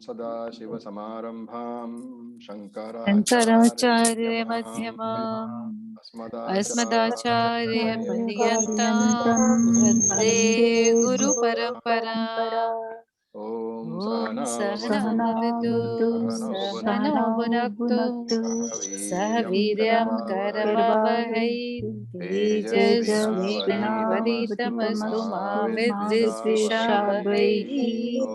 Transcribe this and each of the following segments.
सदाशिवसमारम्भां शंकराचार्य शङ्कराचार्यमध्यमाम् मध्यमाम् अस्मदाचार्य पर्यन्तां पर्यन्तं वन्दे वन्दे गुरुपरम्पराम् गुरुपरम्परा। ॐ ॐ सहना सहना भवतु भवतु सहनौ सहनौ भुनक्तु भुनक्तु सह वीर्यं वीर्यं करवावहै करवावहै तेजस्विनावधीतमस्तु मा तेजस्विनावधीतमस्तु मा विद्विषावहै विद्विषावहै। ॐ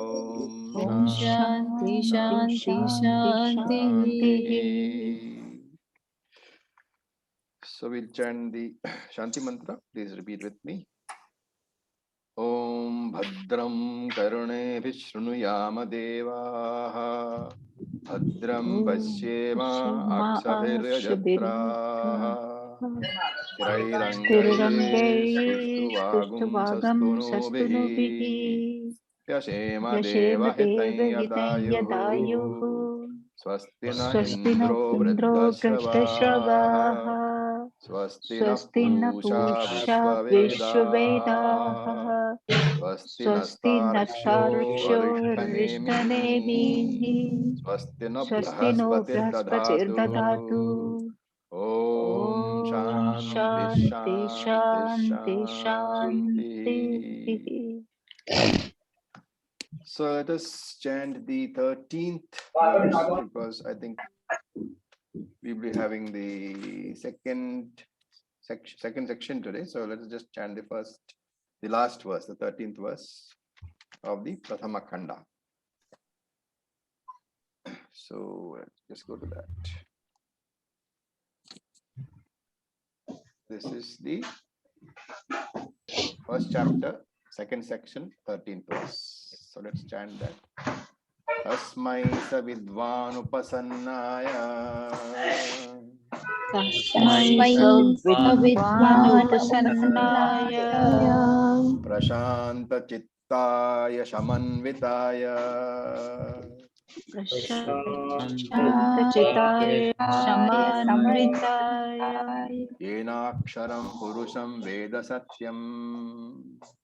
ॐ शान्ति शान्ति शान्ति शान्ति शान्तिः। शान्तिः। So we'll chant the Shanti mantra. Please repeat with me. Om Bhadram Karuneभिः शृणुयाम देवाः भद्रं पश्येम अक्षभिर्यजत्राः स्थिरैरङ्गैः स्तुष्टुवागुंसस्तनूभिः व्यशेम देवहितं यदायुः स्वस्ति न इन्द्रो वृद्धश्रवाः स्वस्ति नः पूषा विश्ववेदाः स्वस्ति नस्तार्क्ष्यो अरिष्ठनेमिः स्वस्ति नो बृहस्पतिर्दधातु ॐ ॐ शान्ति शान्ति शान्ति शान्ति शान्तिः. शान्तिः। So let us chant the 13th verse because I think we'll be having the second section today. So let's just chant the last verse, the 13th verse of the Prathama Khanda. So let's just go to that. This is the first chapter, second section, 13th verse. So let's chant that. Tasmai sa vidvanupasannaya तस्मै सविद्वानुपसन्नाय प्रशान्तचित्ताय शमन्विताय प्रशान्तचित्ताय समन्विताय येनाक्षरं पुरुषं वेद सत्यम्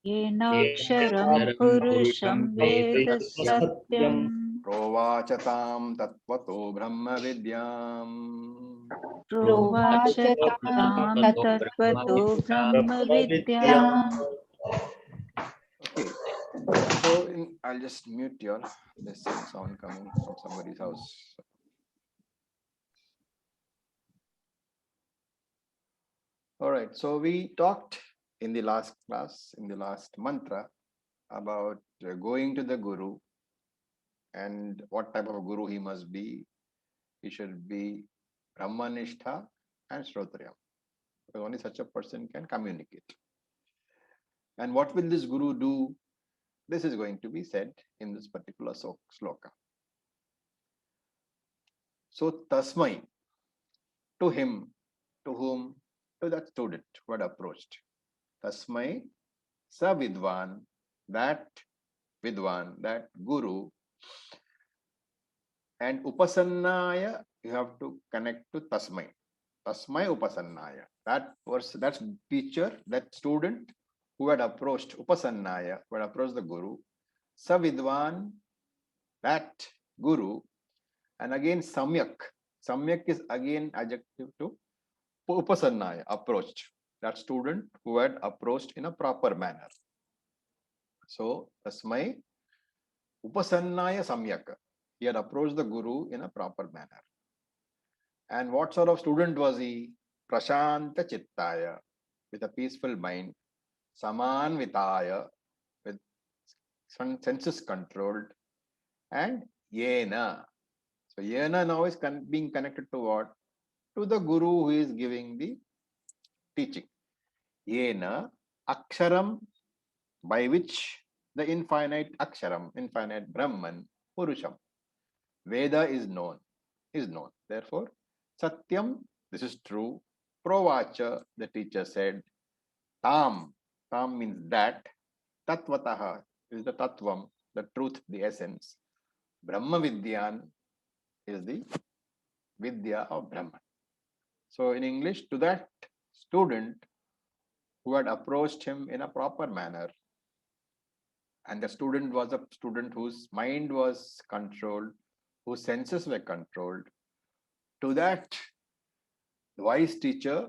येनाक्षरं पुरुषं वेद सत्यम् प्रोवाच तां तत्त्वतो ब्रह्मविद्याम् प्रोवाच तां तत्त्वतो ब्रह्मविद्याम्। Okay, so I'll just mute y'all. There's some sound coming from somebody's house. All right, so we talked in the last class, in the last mantra, about going to the Guru and what type of a Guru he must be. He should be Brahmanishtha and Shrotriyam, because only such a person can communicate. And what will this Guru do? This is going to be said in this particular sloka. So, Tasmai, to him, to whom? To that student who had approached. Tasmai, sa vidvan, that vidvan, that Guru. And upasannaya, you have to connect to Tasmai. Tasmai upasannaya. That person, that teacher, that student who had approached upasannaya, who had approached the Guru. Sa vidvan, that Guru. And again samyak. Samyak is again adjective to upasannaya, approached. That student who had approached in a proper manner. So tasmai upasannaya samyak. He had approached the Guru in a proper manner. And what sort of student was he? Prashanta chittaya, with a peaceful mind. Samanvitaya, with senses controlled. And yena. So yena now is being connected to what? To the Guru who is giving the teaching. Yena aksharam, by which the infinite aksharam, infinite Brahman, Purusham, Veda is known. Therefore, Satyam, this is true. Provacha, the teacher said. Tam, tam means that. Tatvataha is the Tattvam, the truth, the essence. Brahma Vidyan is the Vidya of Brahman. So in English, to that student who had approached him in a proper manner And the student was a student whose mind was controlled, whose senses were controlled. To that wise teacher,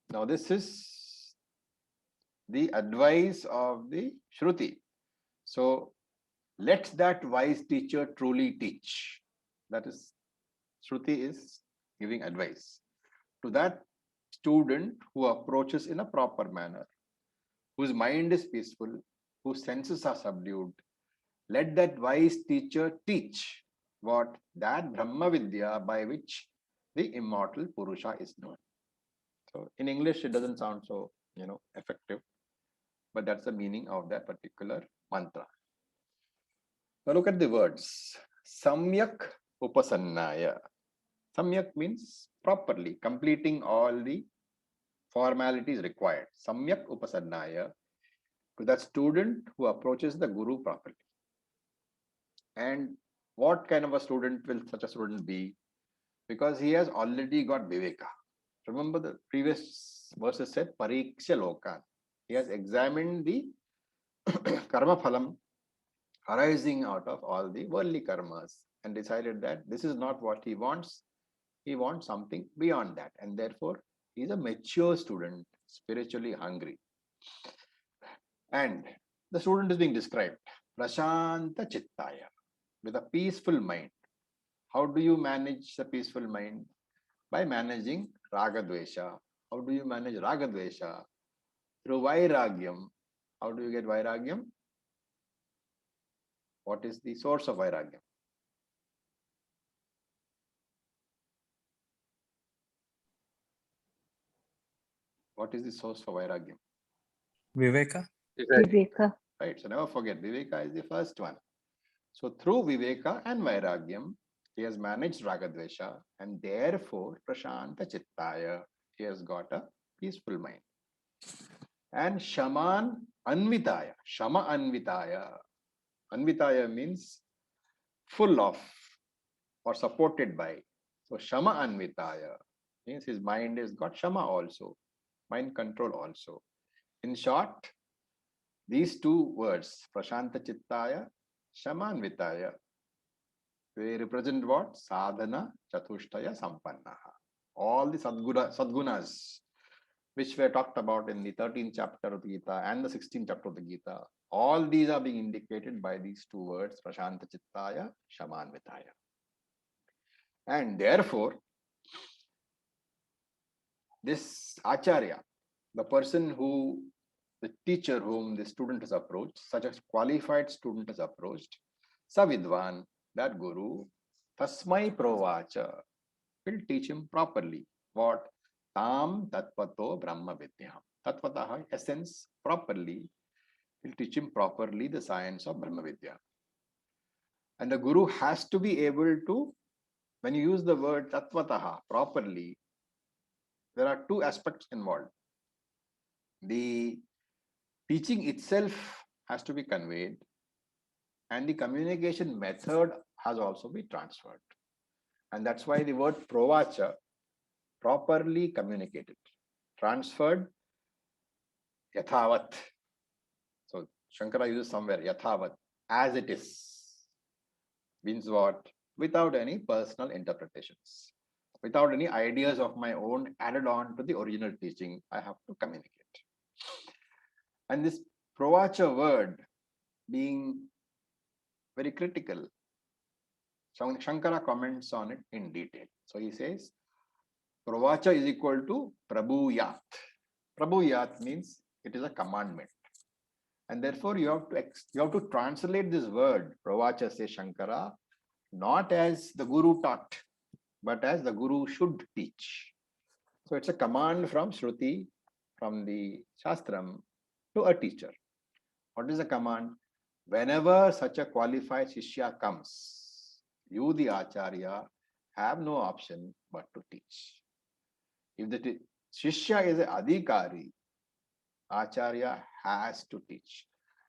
now this is the advice of the Shruti. So let that wise teacher truly teach. That is, Shruti is giving advice to that student who approaches in a proper manner, whose mind is peaceful, whose senses are subdued. Let that wise teacher teach what? That Brahma Vidya by which the immortal Purusha is known. So in English, it doesn't sound so, effective, but that's the meaning of that particular mantra. Now look at the words. Samyak Upasannaya. Samyak means properly, completing all the formalities required. Samyak Upasannaya, to that student who approaches the Guru properly. And what kind of a student will such a student be? Because he has already got Viveka. Remember the previous verses said Pariksha Lokan. He has examined the karma phalam arising out of all the worldly karmas and decided that this is not what he wants. He wants something beyond that. And therefore, he is a mature student, spiritually hungry. And the student is being described, Prashanta Chittaya, with a peaceful mind. How do you manage the peaceful mind? By managing Ragadvesha. How do you manage Ragadvesha? Through Vairagyam. How do you get Vairagyam? What is the source of Vairagyam? What is the source for Vairagyam? Viveka. Viveka. Right, so never forget, Viveka is the first one. So through Viveka and Vairagyam, he has managed Ragadvesha, and therefore Prashanta Chittaya, he has got a peaceful mind. And Shaman Anvitaya, Shama Anvitaya. Anvitaya means full of or supported by. So Shama Anvitaya means his mind has got Shama also, mind control also. In short, these two words, Prashanta Chittaya, Shamanvitaya, they represent what? Sadhana Chatushtaya Sampannaha. All the Sadgunas, which were talked about in the 13th chapter of the Gita and the 16th chapter of the Gita, all these are being indicated by these two words, Prashanta Chittaya, Shamanvitaya. And therefore, this Acharya, the person who, the teacher whom the student has approached, such a qualified student has approached, Savidvan, that Guru, Tasmai Provacha, will teach him properly. What? Tam Tatvato Brahma Vidyam. Tatvataha, essence, properly, will teach him properly the science of Brahma Vidya. And the Guru has to be able to, when you use the word Tatvataha properly, there are two aspects involved. The teaching itself has to be conveyed, and the communication method has also been transferred. And that's why the word provacha, properly communicated, transferred, yathavat. So Shankara uses somewhere yathavat, as it is, means what? Without any personal interpretations, without any ideas of my own added on to the original teaching, I have to communicate. And this provacha word being very critical, Shankara comments on it in detail. So he says, Provacha is equal to Prabhuyat. Prabhuyat means it is a commandment. And therefore you have to translate this word, Provacha, says Shankara, not as the Guru taught, but as the Guru should teach. So it's a command from Shruti, from the Shastram, to a teacher. What is the command? Whenever such a qualified Shishya comes, you, the Acharya, have no option but to teach. If the Shishya is an Adhikari, Acharya has to teach.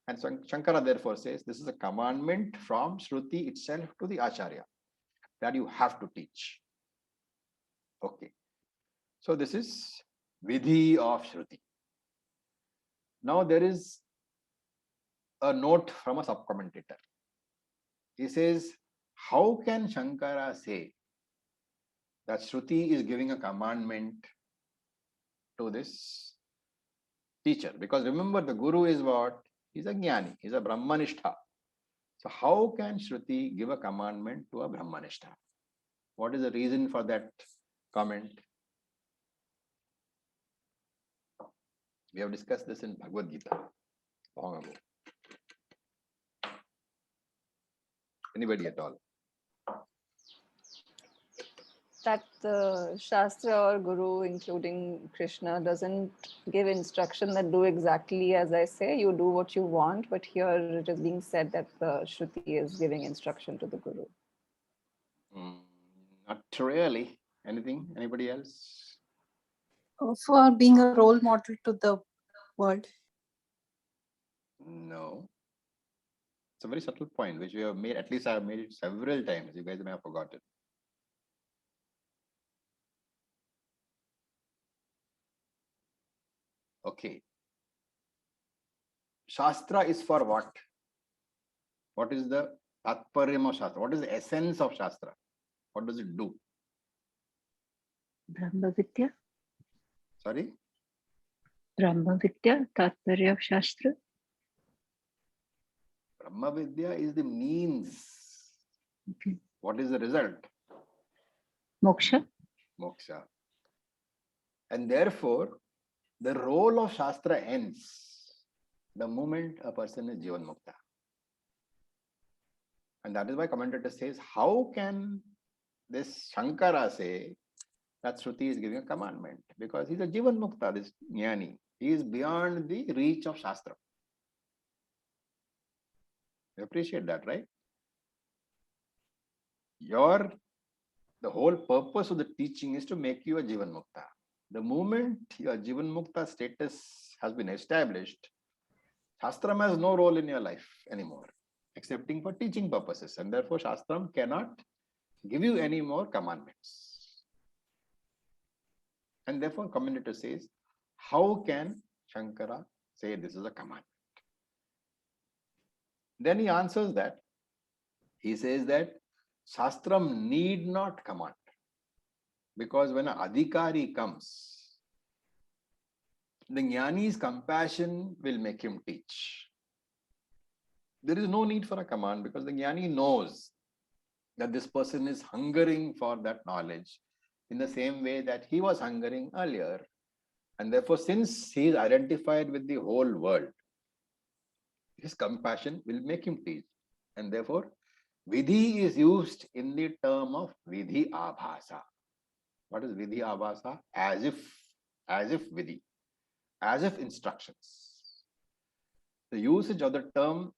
And so Shankara therefore says this is a commandment from Shruti itself to the Acharya, that you have to teach. Okay. So this is Vidhi of Shruti. Now there is a note from a sub-commentator. He says, how can Shankara say that Shruti is giving a commandment to this teacher? Because remember, the Guru is what? He's a Jnani, he's a Brahmanistha. So how can Shruti give a commandment to a Brahmanistha? What is the reason for that comment? We have discussed this in Bhagavad Gita long ago. Anybody at all? That the Shastra or Guru, including Krishna, doesn't give instruction that do exactly as I say, you do what you want, but here it is being said that the Shruti is giving instruction to the Guru. Not really. Anything? Anybody else? For being a role model to the world. No. It's a very subtle point which we have made, at least I have made it several times. You guys may have forgotten. Okay. Shastra is for what? What is the Tatparyam of Shastra? What is the essence of Shastra? What does it do? Brahma Vidya. Sorry? Brahma Vidya, Tatparya of Shastra. Brahma Vidya is the means. Okay. What is the result? Moksha. Moksha. And therefore, the role of Shastra ends the moment a person is Jivan Mukta. And that is why commentator says, how can this Shankara say that Shruti is giving a commandment? Because he's a Jivan Mukta, this Jnani. He is beyond the reach of Shastra. You appreciate that, right? The whole purpose of the teaching is to make you a Jivan Mukta. The moment your Jivan Mukta status has been established, Shastram has no role in your life anymore, excepting for teaching purposes. And therefore, Shastram cannot give you any more commandments. And therefore, commentator says, how can Shankara say this is a commandment? Then he answers that. He says that Shastram need not command. Because when an adhikari comes, the Jnani's compassion will make him teach. There is no need for a command because the Jnani knows that this person is hungering for that knowledge in the same way that he was hungering earlier. And therefore, since he is identified with the whole world, his compassion will make him teach. And therefore, Vidhi is used in the term of Vidhi Abhasa. What is Vidhi Abhasa? As if Vidhi, as if instructions. The usage of the term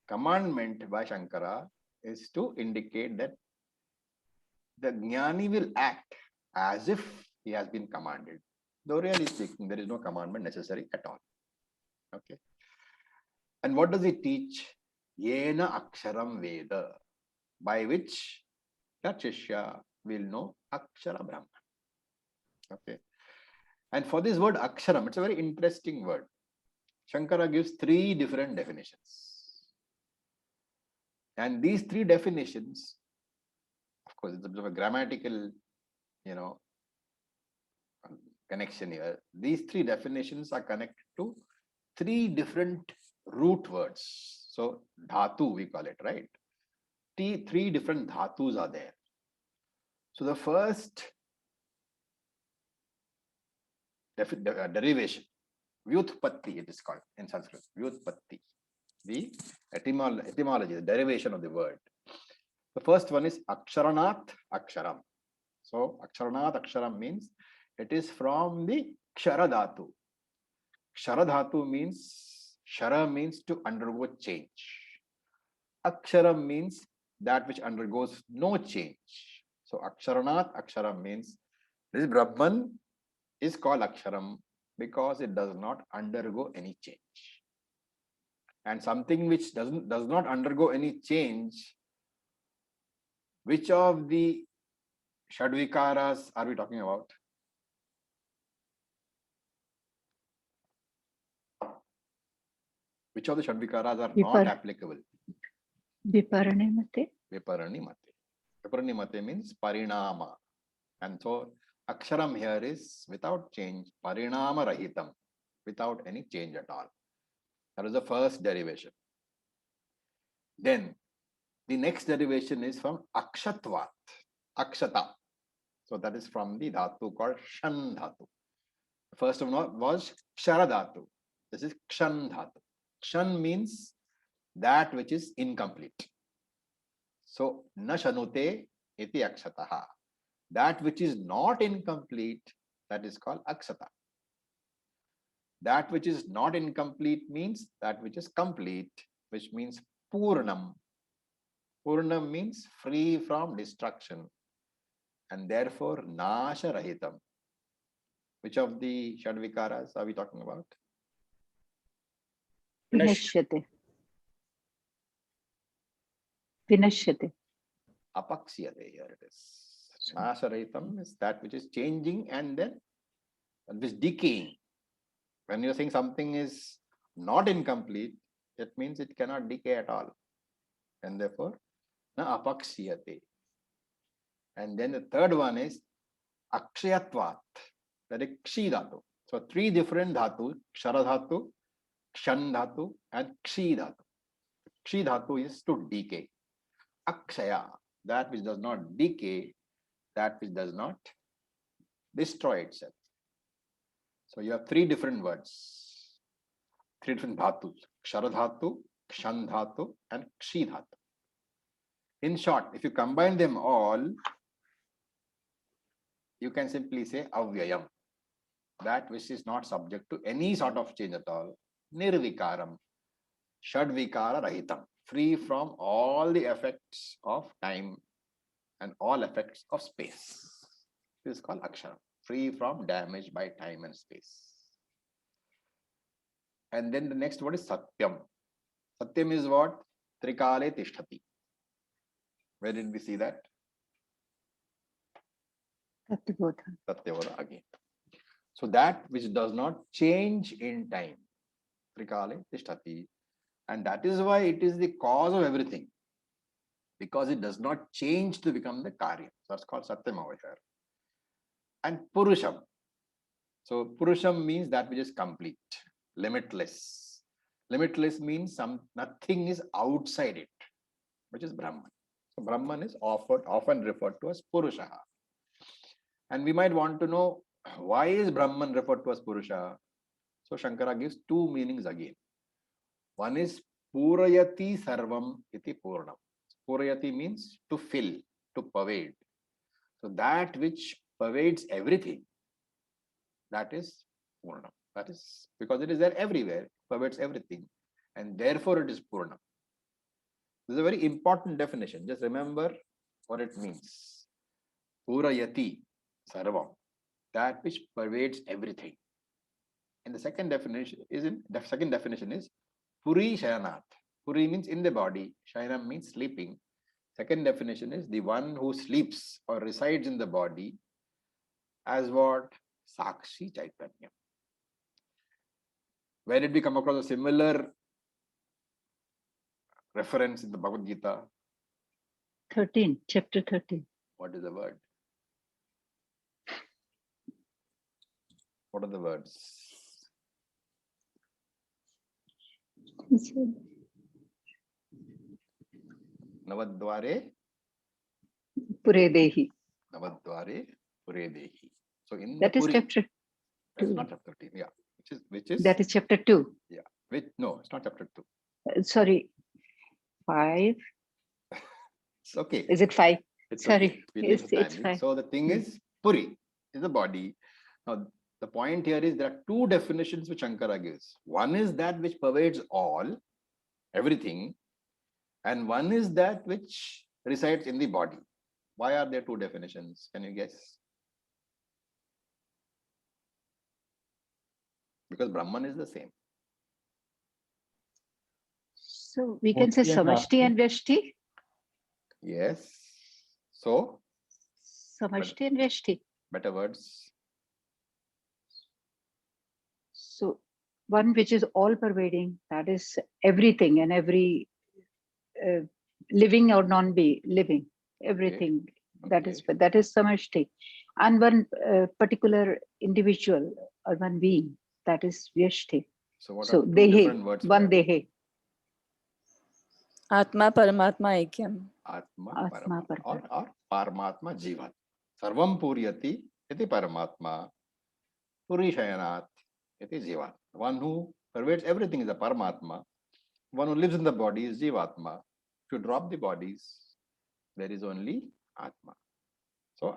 commandment by Shankara is to indicate that the Jnani will act as if he has been commanded. Though really speaking, there is no commandment necessary at all. Okay. And what does he teach? Yena Aksharam Veda, by which that Shishya will know Akshara Brahman. Okay. And for this word Aksharam, it's a very interesting word. Shankara gives 3 different definitions. And these 3 definitions, of course, it's a bit of a grammatical, connection here. These 3 definitions are connected to 3 different root words. So, dhatu, we call it, right? 3 different dhatus are there. So, the first derivation, Vyutpatti, it is called in Sanskrit, Vyutpatti, the etymology, the derivation of the word. The first one is Aksharanat Aksharam. So, Aksharanat Aksharam means it is from the Kshara Dhatu. Kshara Dhatu means, Shara means to undergo change. Aksharam means that which undergoes no change. So, Aksharanat Aksharam means this Brahman is called Aksharam because it does not undergo any change. And something which does not undergo any change, which of the Shadvikaras are we talking about? Which of the Shadvikaras are Vipar- not applicable? Viparane mate. Viparani mate. Viparani mate means parinama. And so aksharam here is without change, parinama rahitam, without any change at all. That is the first derivation. Then the next derivation is from akshatvat, akshata. So that is from the dhatu called shan dhatu. The first one was kshara dhatu. This is kshan dhatu. Kshan means that which is incomplete. So na shanute iti akshataha. That which is not incomplete, that is called akshata. That which is not incomplete means that which is complete, which means purnam. Purnam means free from destruction and therefore nasha rahitam. Which of the Shadvikaras are we talking about? Vinashyate. Vinashyate. Apaksyate, here it is. Nasha rahitam is that which is changing and then which decaying. When you're saying something is not incomplete, it means it cannot decay at all. And therefore, na apaksyate. And then the third one is akshayatvat, that is kshi dhatu. So three different dhatu, kshara dhatu, kshan dhatu, and kshi dhatu. Kshi dhatu is to decay. Akshaya, that which does not decay, that which does not destroy itself. So you have three different words, three different dhatus, kshara dhatu, kshan dhatu, and kshi dhatu. In short, if you combine them all, you can simply say avyayam, that which is not subject to any sort of change at all, nirvikaram, shadvikara rahitam, free from all the effects of time and all effects of space. This is called aksharam, free from damage by time and space. And then the next word is satyam. Satyam is what? Trikale tishtati. Where did we see that? Tattva. Satyavada again. So that which does not change in time. Trikale tishtati. And that is why it is the cause of everything. Because it does not change to become the karya. So that's called satyam over here. And purusham. So purusham means that which is complete, limitless. Limitless means nothing is outside it, which is Brahman. So Brahman is often referred to as Purusha. And we might want to know, why is Brahman referred to as Purusha? So Shankara gives two meanings again. One is Purayati Sarvam iti Purnam. Purayati means to fill, to pervade. So that which pervades everything, that is Purnam. That is because it is there everywhere, pervades everything, and therefore it is Purnam. This is a very important definition. Just remember what it means. Purayati Sarvam, that which pervades everything. And the second definition is Puri Shayanat. Puri means in the body, Shayanam means sleeping. Second definition is the one who sleeps or resides in the body as what? Sakshi Chaitanya. Where did we come across a similar reference in the Bhagavad Gita? 13, chapter 13. What is the word? What are the words? Navadvare, Puredehi. Navadvare, Puredehi. So in That the is Puri, chapter that's 2. not chapter 13, yeah. Which is That is chapter 2. no, it's not chapter 2. Sorry, 5. It's okay. Is it 5? It's Sorry, okay. We leave it it's blindly. fine. So the thing is, Puri is the body. Now, the point here is there are two definitions which Shankara gives. One is that which pervades all, everything, and one is that which resides in the body. Why are there two definitions? Can you guess? Because Brahman is the same. So we can say Murti and Samashti and Vyashti. Yes. So, Samashti and Vyashti. better words. So one which is all pervading, that is everything and every uh, living or non-be living, everything. That is samashti. And one particular individual or one being, that is vyashti. So what So are two dehe, different words for one that? dehe. Atma Paramatma Aikyam. Atma Atma Paramatma or Paramatma Jivat. Sarvam Puryati iti Paramatma. Purishayanat iti Jivat. One who pervades everything is a Paramatma. One who lives in the body is Jivatma. If you drop the bodies, there is only Atma. So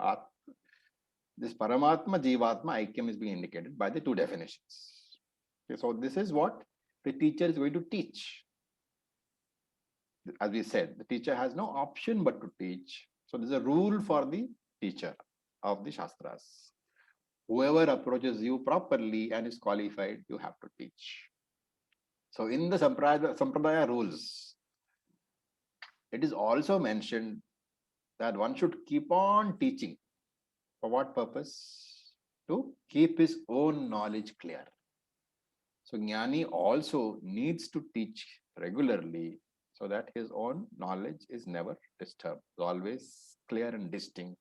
this Paramatma, Jivatma, Aikyam is being indicated by the two definitions. Okay, so this is what the teacher is going to teach. As we said, the teacher has no option but to teach. So there's a rule for the teacher of the Shastras. Whoever approaches you properly and is qualified, you have to teach. So in the Sampradaya rules, it is also mentioned that one should keep on teaching. For what purpose? To keep his own knowledge clear. So Jnani also needs to teach regularly so that his own knowledge is never disturbed, always clear and distinct.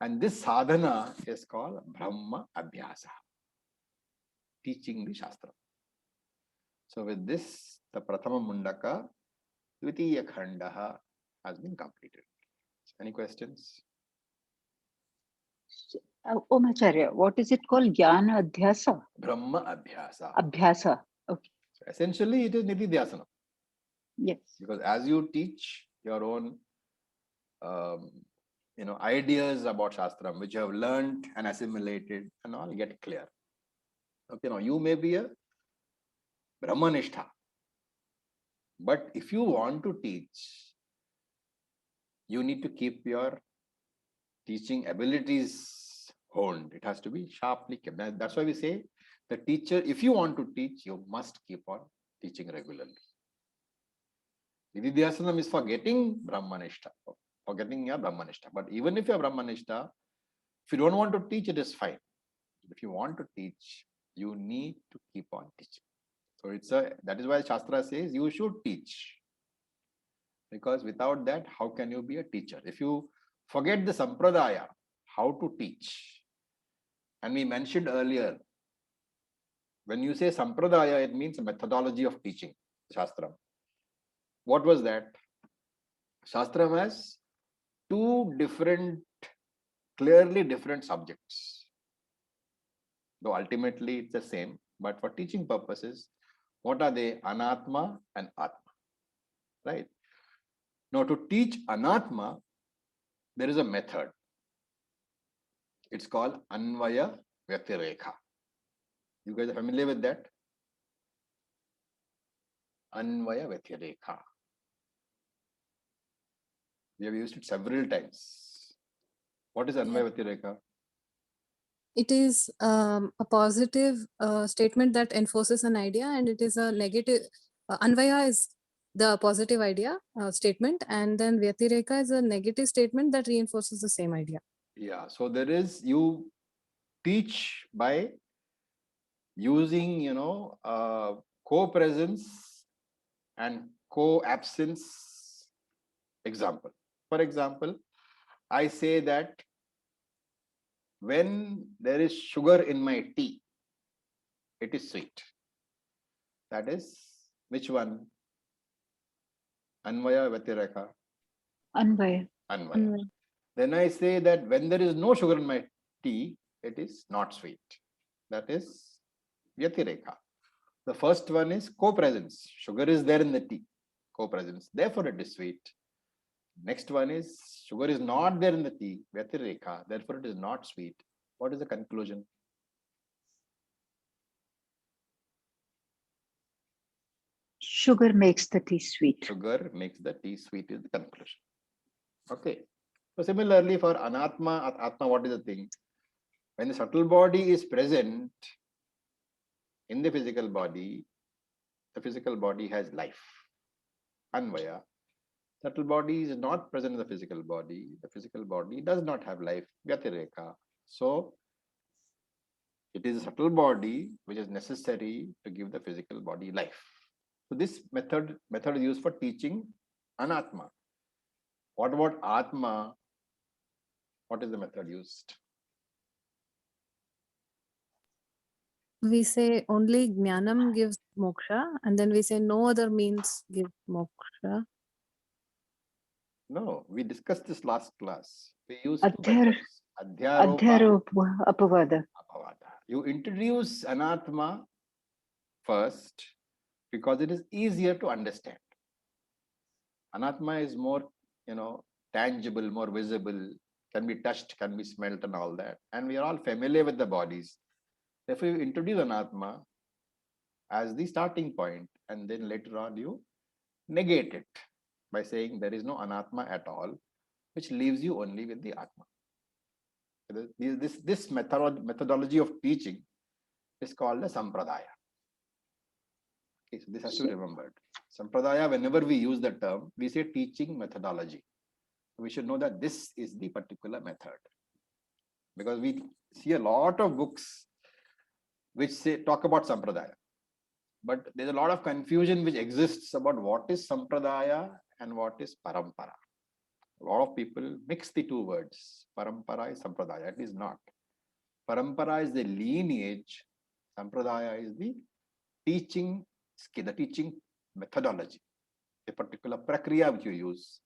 And this sadhana is called Brahma Abhyasa, teaching the Shastra. So with this, the Prathama Mundaka, Dvitiya Khandaha has been completed. Any questions? Om Acharya, what is it called? Jnana Adhyasa? Brahma Abhyasa. Abhyasa. Okay. So essentially, it is Nididhyasana. Yes. Because as you teach your own ideas about Shastram, which you have learned and assimilated and all get clear. Okay, now you may be a Brahmanistha, but if you want to teach, you need to keep your teaching abilities honed. It has to be sharply kept. That's why we say the teacher, if you want to teach, you must keep on teaching regularly. Nididhyasanam is for getting Brahmanistha, for getting your Brahmanistha. But even if you're Brahmanistha, if you don't want to teach, it is fine. If you want to teach, you need to keep on teaching. So that is why Shastra says you should teach. Because without that, how can you be a teacher? If you forget the Sampradaya, how to teach? And we mentioned earlier, when you say Sampradaya, it means a methodology of teaching, Shastra. What was that? Shastra has two clearly different subjects. Though ultimately it's the same, but for teaching purposes, what are they? Anatma and Atma, right? Now to teach Anatma, there is a method. It's called Anvaya Vyatirekha. You guys are familiar with that? Anvaya Vyatirekha. We have used it several times. What is Anvaya Vyatirekha? It is a positive statement that enforces an idea, and it is a negative. Anvaya is the positive idea statement, and then Vyatireka is a negative statement that reinforces the same idea. Yeah, so there is, you teach by using, co-presence and co-absence example. For example, I say that when there is sugar in my tea, it is sweet. That is which one? Anvaya Vyatireka. Anvaya. Anvaya. Then I say that when there is no sugar in my tea, it is not sweet. That is Vyatireka. The first one is co-presence. Sugar is there in the tea. Co-presence. Therefore, it is sweet. Next one is sugar is not there in the tea. Vyatireka. Therefore, it is not sweet. What is the conclusion? Sugar makes the tea sweet. Sugar makes the tea sweet is the conclusion. Okay. So similarly for Anatma, Atma, what is the thing? When the subtle body is present in the physical body has life. Anvaya. Subtle body is not present in the physical body. The physical body does not have life. Vyatireka. So It is a subtle body which is necessary to give the physical body life. So this method is used for teaching anatma. What about atma? What is the method used? We say only jnanam gives moksha, and then we say no other means give moksha. No, we discussed this last class. We use two Adhyar- methods. Adhyaropa, Adhyaropa apavada. apavada. You introduce anatma first because it is easier to understand. Anatma is more, tangible, more visible, can be touched, can be smelt and all that. And we are all familiar with the bodies. Therefore, you introduce anatma as the starting point, and then later on you negate it by saying there is no anatma at all, which leaves you only with the atma. This methodology of teaching is called a sampradaya. Okay, so this has to be remembered. Sampradaya, whenever we use the term, we say teaching methodology. We should know that this is the particular method, because we see a lot of books which talk about sampradaya, but there's a lot of confusion which exists about what is sampradaya and what is parampara. A lot of people mix the two words. Parampara is sampradaya. It is not. Parampara is the lineage. Sampradaya is the teaching skill, the teaching methodology, a particular prakriya which you use.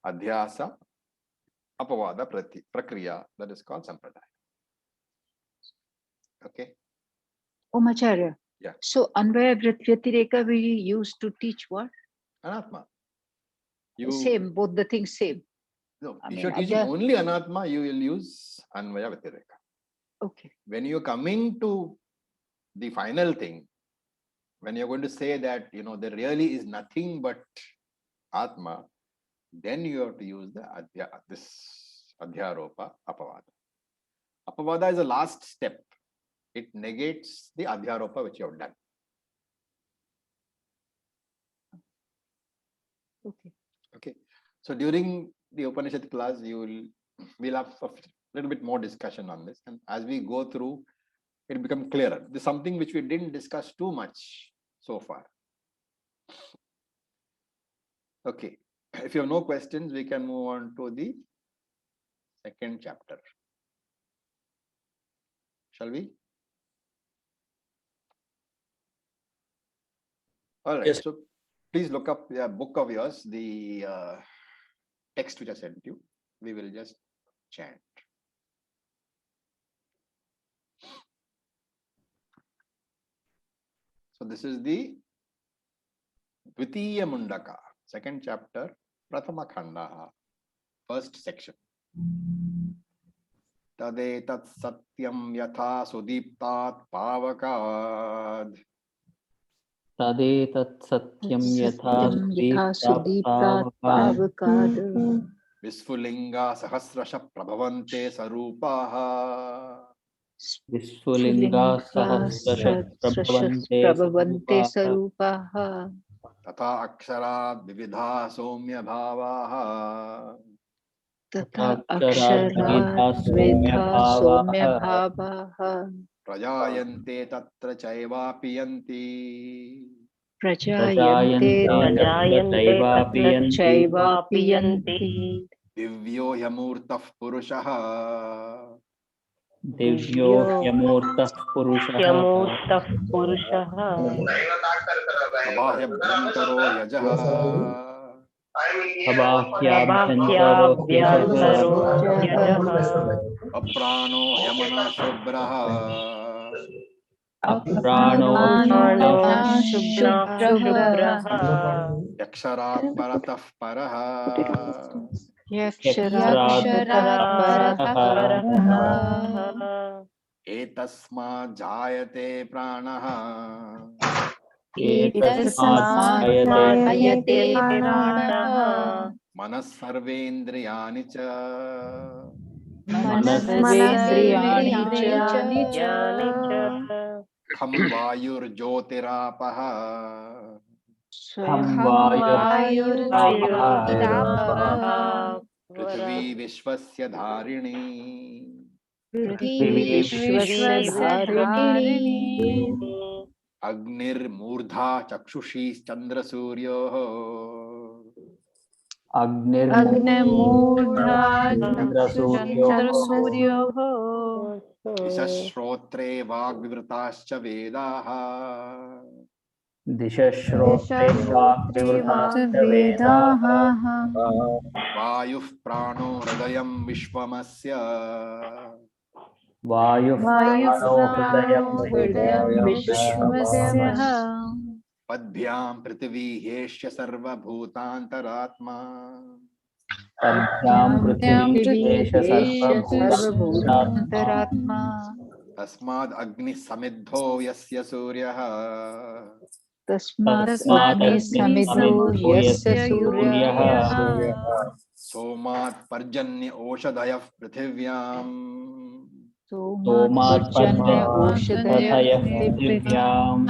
Adhyasa, apavada, prakriya, that is called sampradaya. Okay. Om Acharya. Yeah. So Anvaya Vyatireka we used to teach what? Anatma. Same, both the things same. No, I if mean, you're teaching only anatma, you will use anvaya vyatireka. Okay. When you're coming to the final thing, when you're going to say that, there really is nothing but atma, then you have to use this adhyaropa apavada. Apavada is the last step. It negates the adhyaropa which you have done. Okay. Okay. So during the Upanishad class, we'll have a little bit more discussion on this. And as we go through, it become clearer. This is something which we didn't discuss too much so far. Okay. If you have no questions, we can move on to the second chapter. Shall we? All right. Yes. So please look up a book of yours, the text which I sent you. We will just chant. So this is the Dvitiya Mundaka, second chapter, Prathama Khanda, first section. Tadetat satyam yatha sudiptat pavakad. तदेतत् सत्यं यथा Sudiptat Pavakad. Visfulinga sahasrasha prabhavante sarupaha. विश्वलिङ्गा सहस्रश Prabhavante Sarupaha. Tata aksharat vividha somya bhavaha. Tata अक्षराद् Aksharat Vedha Somya Bhavaha. Prajayante tatra chaivapi yanti. Prajayante तत्र Chaivapi Yanti. Divyo yamurtah purushaha. दिव्यो ह्यमूर्तः पुरुषः Abhahyabhyantaro yajaha. अबाह्याभ्यन्तरो Aprano yamana shubraha. अप्राणो Yaksharat paratah paraha. Etasma jayate pranaha. Ayate Manas sarvendriyani cha. Manasvendriyani cha. Kham vayur jyotirapaha. Prithvi vishwasya dharini. पृथिवी विश्वधारिणी अग्निर्मूर्धा चक्षुषी चन्द्रसूर्योः अग्निमूर्धा चन्द्रसूर्योः दिशश्रोत्रे वाग्विवृताश्च वेदाः दिशश्रोत्रे वाग्विवृताश्च वेदाः वायुः प्राणो हृदयं विश्वमस्य वायुः प्राणो हृदयं विश्वस्य पद्भ्यां पृथिवी ह्येष्य सर्वभूतान्तरात्मा तद्भ्यां पृथिवी एष सर्वभूतान्तरात्मा तस्माद् अग्निः समिद्धो यस्य सूर्यः तस्मात् तस्मादग्निसमिद्धो यस्य सूर्यः सोमात् पर्जन्य ओषधयः पृथिव्याम् सोमात्पर्जन्य ओषधयः पृथिव्याम्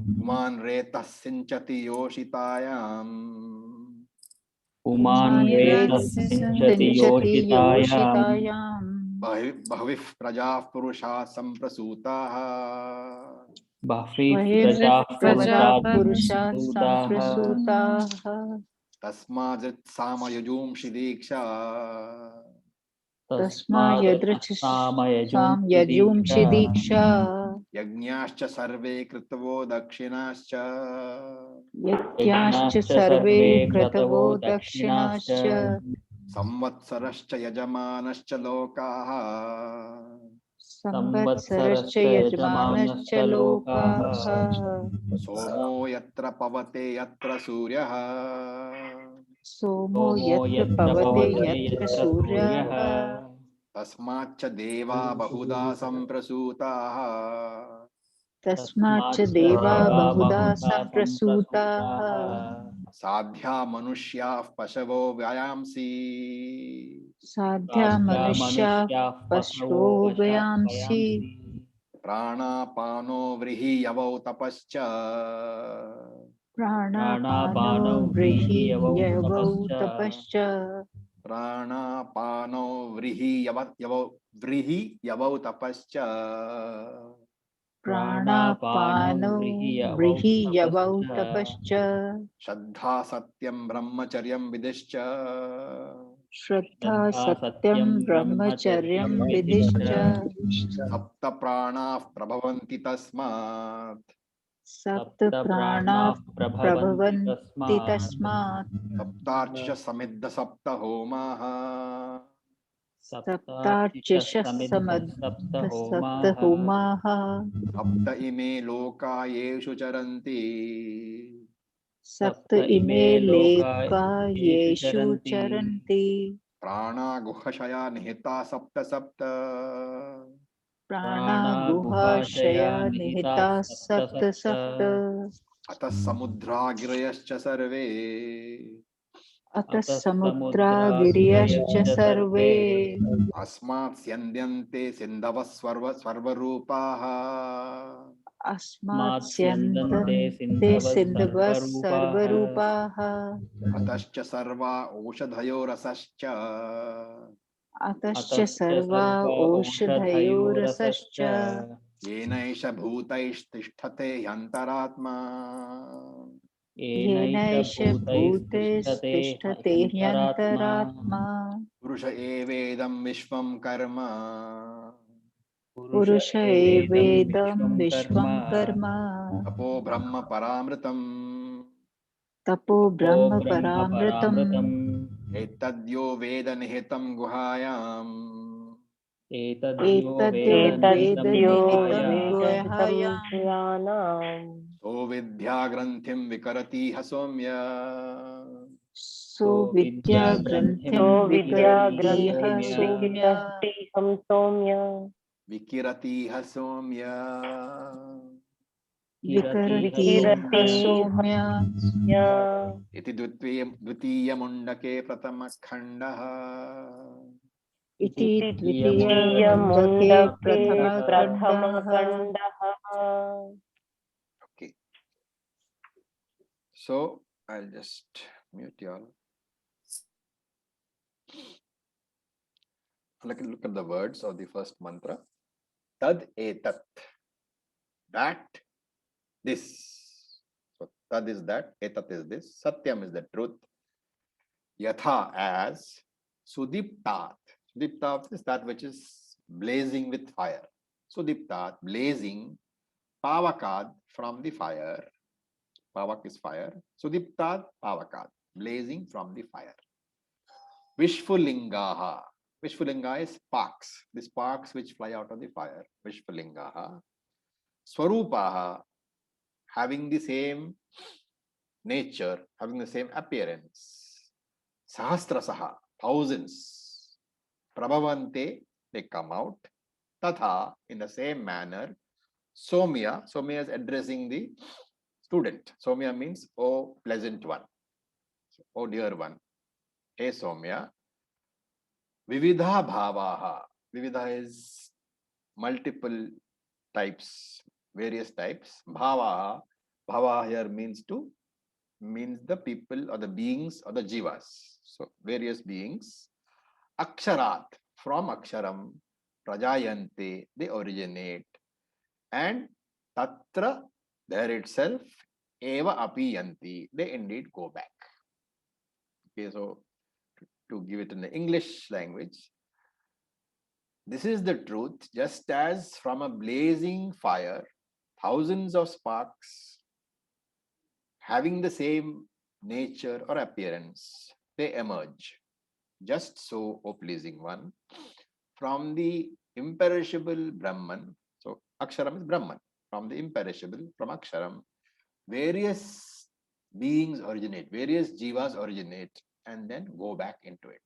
पुमान् रेतः सिञ्चति योषितायाम् पुमान् रेतः सिञ्चति योषितायाम् बह्विः प्रजाः पुरुषाः सम्प्रसूताः बह्वीः प्रजाः पुरुषाः सम्प्रसूताः तस्मात् सामयुजूंषि दीक्षा यजुंषि दीक्षा यज्ञाश्च सर्वे कृतवो दक्षिणाश्च यज्ञाश्च सर्वे क्रतवो दक्षिणाश्च संवत्सरश्च यजमानश्च लोकाः संवत्सरश्च यजमानश्च लोकाः सोमो यत्र पवते यत्र सूर्यः सोमो यत्र पवते यत्र सूर्यः तस्माच्च देवा बहुधा सम्प्रसूताः तस्माच्च देवा बहुधा सम्प्रसूताः साध्या मनुष्याः पशवो व्यायांसि साध्या मनुष्याः पशवो वयांसि प्राणापानो व्रीहियवौ तपश्च प्राणापानो व्रीहियवौ तपश्च प्राणापानो व्रीहियवौ तपश्च प्राणापानो व्रीहियवौ तपश्च श्रद्धा सत्यं ब्रह्मचर्यं विदिश्च श्रद्धा सत्यं ब्रह्मचर्यं विधिश्च सप्त प्राणाः प्रभवन्ति तस्मात् सप्त प्राणाः प्रभवन्ति तस्मात् सप्तार्च समिद्ध सप्त होमाः सप्तार्चिषः सप्त होमाः सप्त इमे लोका येषु चरन्ति सप्त इमे लोका येषु चरन्ति प्राणा गुहशया निहिता सप्त सप्त प्राणा गुहाशया निहिता सप्त सप्त अतः समुद्रागिरयश्च सर्वे अतः समुद्रागिर्यश्च सर्वे अस्मात् स्यन्द्यन्ते सिन्धवः सर्वरूपाः अस्मात् स्यन्दन्ते सिन्धवः सर्वरूपाः अतश्च सर्वा ओषधयो रसश्च अतश्च सर्वा ओषधयो रसश्च येनैष भूतैस्तिष्ठते ह्यन्तरात्मा येनैष भूतैस्तिष्ठते ह्यन्तरात्मा पुरुष एवेदं विश्वं कर्म पुरुष एवेदं विश्वं कर्म तपो ब्रह्म परामृतम् तपो ब्रह्म परामृतम् एतद्यो वेद निहितं गुहायाम् एतद्यो वेदनिहितं गुहायाम् सो विद्या ग्रन्थिं विकरतीह सौम्य सो विद्या ग्रन्थिं विकरतीह सौम्य विकिरतीह सौम्य विकरतीह सौम्य इति द्वितीयमुण्डके प्रथमखण्डः इति द्वितीयमुण्डके प्रथमखण्डः Okay. So I'll just mute you all. Look at the words of the first mantra. Tad etat. That, this. So tad is that, etat is this, satyam is the truth. Yatha as, sudiptat. Sudiptat is that which is blazing with fire. Sudiptat, blazing, pavakad, from the fire. Pavak is fire. Sudiptat, pavakad, blazing from the fire. Vishfulingaha. Vishfulinga is sparks. The sparks which fly out of the fire. Vishfulingaha. Swarupaha, having the same nature, having the same appearance. Sahasrasaha, thousands. Prabhavante, they come out. Tatha, in the same manner. Somya, Somya is addressing the student. Somya means, oh pleasant one, oh dear one. Hey Somya. Vividha bhavaha. Vividha is multiple types, various types. Bhavaha, bhava here means the people or the beings or the jivas. So various beings. Aksharat, from aksharam, prajayante, they originate. And tatra, there itself, eva apiyanti, they indeed go back. Okay, so to give it in the English language, this is the truth, just as from a blazing fire, thousands of sparks having the same nature or appearance, they emerge. Just so, O pleasing one, from the imperishable Brahman, so Aksharam is Brahman, from the imperishable, from Aksharam, various beings originate, various jivas originate, and then go back into it.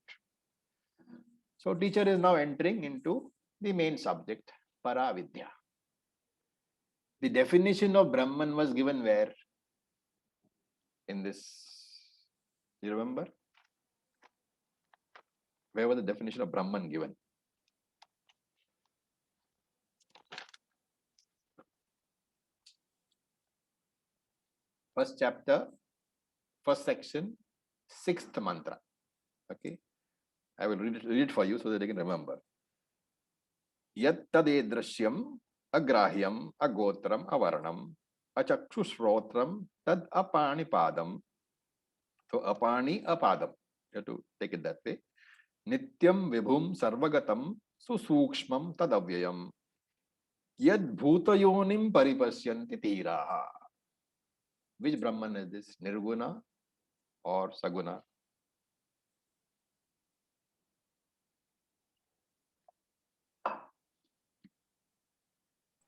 So teacher is now entering into the main subject, Paravidya. The definition of Brahman was given where? In this, you remember? Where was the definition of Brahman given? First chapter, first section, sixth mantra. Okay, I will read it for you so that you can remember. Yat tadedrashyam agrahyam agotram avarnam achakshusrotram tad apani padam. So apani apadam. You have to take it that way. Nityam vibhum sarvagatam susukshmam tadavyayam yad bhutayonim paripasyanti tiraha. Which Brahman is this? Nirguna or Saguna?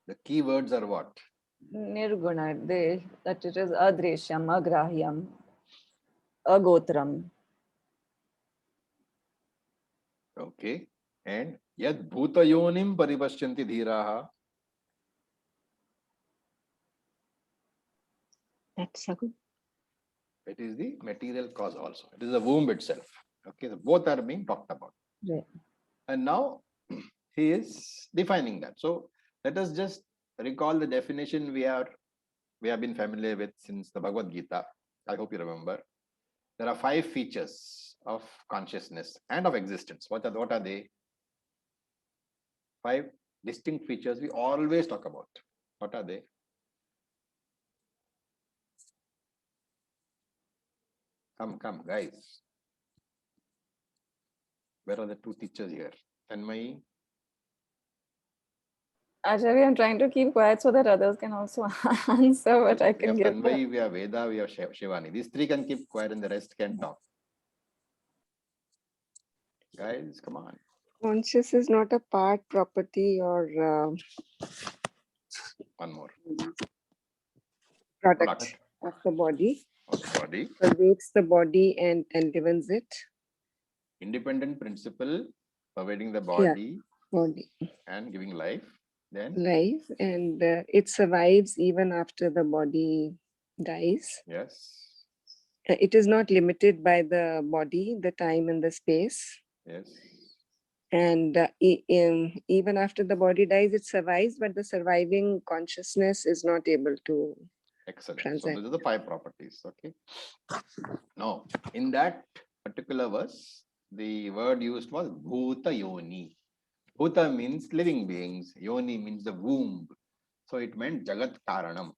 The key words are what? Nirguna, that it is adreshyam, agrahyam, agotram. Okay. And yad bhutayonim paripashyanti dhiraha. That's a good. It is the material cause also. It is the womb itself. Okay. So both are being talked about. Right. And now he is defining that. So let us just recall the definition we have been familiar with since the Bhagavad Gita. I hope you remember. There are 5 features of consciousness and of existence. What are they? 5 distinct features we always talk about. What are they? Come, guys. Where are the 2 teachers here? Tanmay. Acharya, I'm trying to keep quiet so that others can also answer what I We can have give. Tanmay, we have Veda, we have Shivani. These 3 can keep quiet and the rest can talk. Guys, come on. Conscious is not a part, property, or One more. product of the body. Of the body. Pervades the body and enlivens it. Independent principle pervading the body Body, and giving life. Then, life, and it survives even after the body dies. yes, It is not limited by the body, the time, and the space. yes. And even after the body dies, it survives, but the surviving consciousness is not able to. Excellent. Transact. So those are the 5 properties. Okay. Now, in that particular verse, the word used was Bhuta Yoni. Bhuta means living beings, Yoni means the womb. So it meant Jagat Karanam.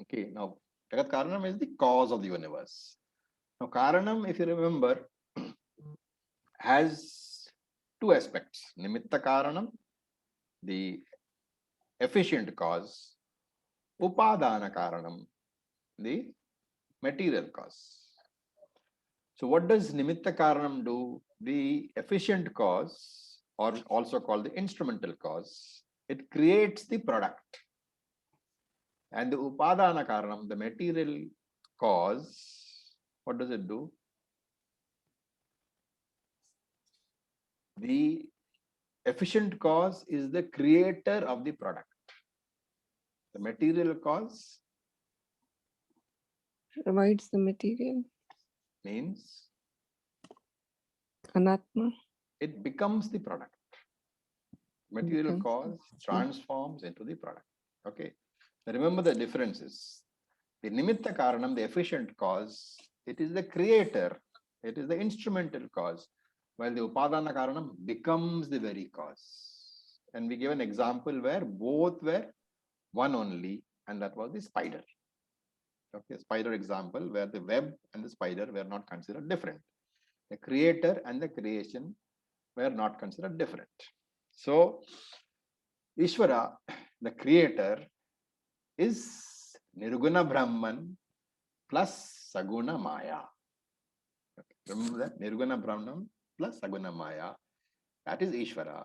Okay, now Jagat Karanam is the cause of the universe. Now Karanam, if you remember, has two aspects. Nimitta Karanam, the efficient cause. Upadana Karanam, the material cause. So what does Nimitta Karanam do? The efficient cause, or also called the instrumental cause, it creates the product. And the Upadana Karanam, the material cause, what does it do? The efficient cause is the creator of the product. The material cause Provides the material. means Anatma. it becomes the product. Material Becomes. cause transforms into the product. Okay. Now remember the differences. The Nimitta Karanam, the efficient cause, it is the creator, it is the instrumental cause, while the Upadana Karanam becomes the very cause. And we give an example where both were one only, and that was the spider. Okay, spider example where the web and the spider were not considered different. The creator and the creation were not considered different. So, Ishvara, the creator, is Nirguna Brahman plus Saguna Maya. Okay. Remember that? Nirguna Brahman plus Saguna Maya. That is Ishvara.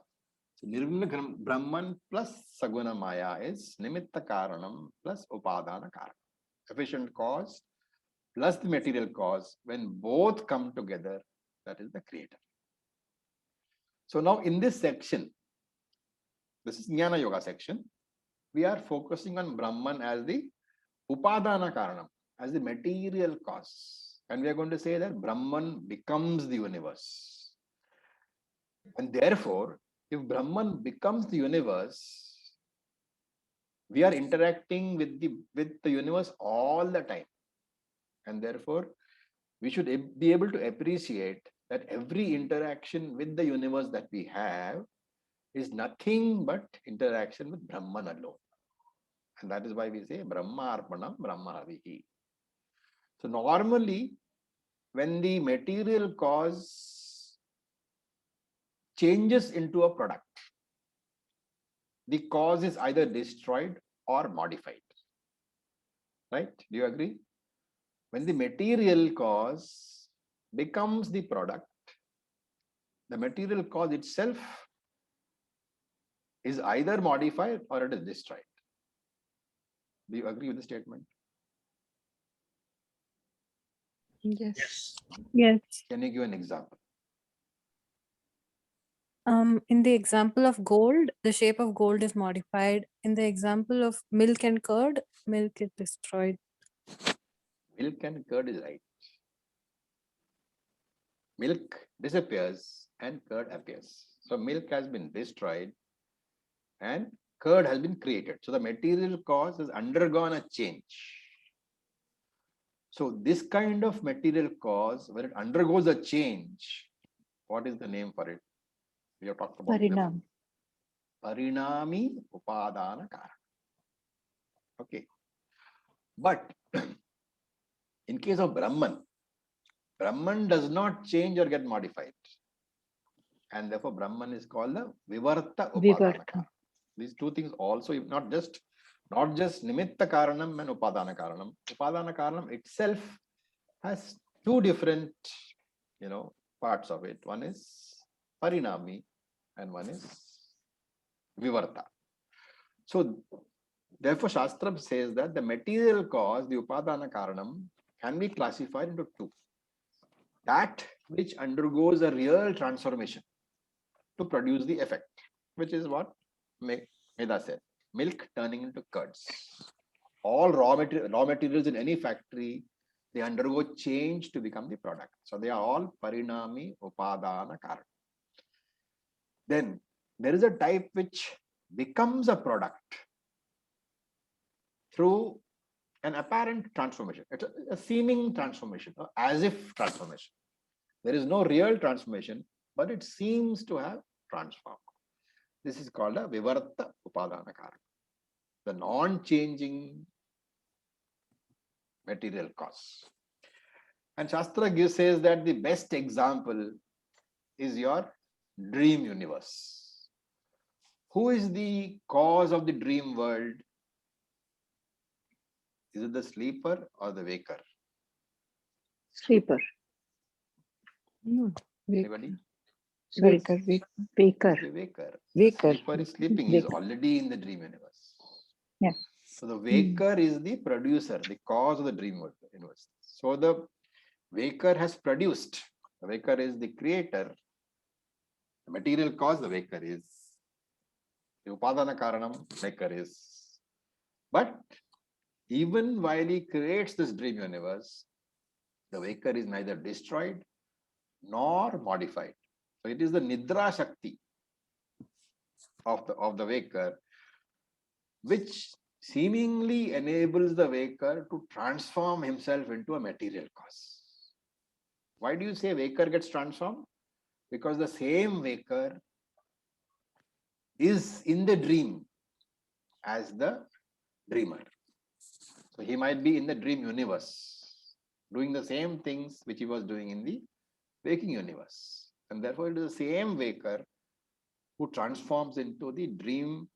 So, Nirguna Brahman plus Saguna Maya is Nimitta Karanam plus Upadana Karanam. Efficient cause plus the material cause. When both come together, that is the creator. So now in this section, this is Jnana Yoga section, we are focusing on Brahman as the Upadana Karanam, as the material cause. And we are going to say that Brahman becomes the universe. And therefore, if Brahman becomes the universe, we are interacting with the universe all the time. And therefore, we should be able to appreciate that every interaction with the universe that we have is nothing but interaction with Brahman alone. And that is why we say Brahma Arpanam, Brahma Avihi. So normally, when the material cause changes into a product, the cause is either destroyed or modified. Right? Do you agree? When the material cause becomes the product, the material cause itself is either modified or it is destroyed. Do you agree with the statement? Yes. Yes. Can you give an example? In the example of gold, the shape of gold is modified. In the example of milk and curd, milk is destroyed. Milk and curd is right. Milk disappears and curd appears. So milk has been destroyed and curd has been created. So the material cause has undergone a change. So this kind of material cause, when it undergoes a change, what is the name for it? We have talked about it before. Parinam. Parinami Upadana Karana. Okay. But in case of Brahman, Brahman does not change or get modified. And therefore, Brahman is called the Vivarta Upadana Vivarta. Karana. These two things also, not just Nimitta Karanam and Upadana Karanam. Upadana Karanam itself has two different, parts of it. One is Parinami and one is Vivarta. So, therefore, Shastra says that the material cause, the Upadana Karanam, can be classified into two. That which undergoes a real transformation to produce the effect, which is what Meda said, milk turning into curds. All raw materials in any factory, they undergo change to become the product. So they are all Parinami Upadana Karanam. Then there is a type which becomes a product through an apparent transformation. It's a seeming transformation, or as if transformation. There is no real transformation, but it seems to have transformed. This is called a Vivarta Upadana Karaka, the non-changing material cause. And Shastra says that the best example is your dream universe. Who is the cause of the dream world? Is it the sleeper or the waker? Sleeper. Anybody? Sorry, Waker, waker. The waker. waker. Sleeper is sleeping, he is Waker. already in the dream universe. Yeah. So the waker is the producer, the cause of the dream universe. So the waker has produced. The waker is the creator. The material cause, the waker is. The Upadana Karanam, waker is. But even while he creates this dream universe, the waker is neither destroyed nor modified. So it is the Nidra Shakti of the waker, which seemingly enables the waker to transform himself into a material cause. Why do you say waker gets transformed? Because the same waker is in the dream as the dreamer. So he might be in the dream universe, doing the same things which he was doing in the waking universe. And therefore it is the same waker who transforms into the dream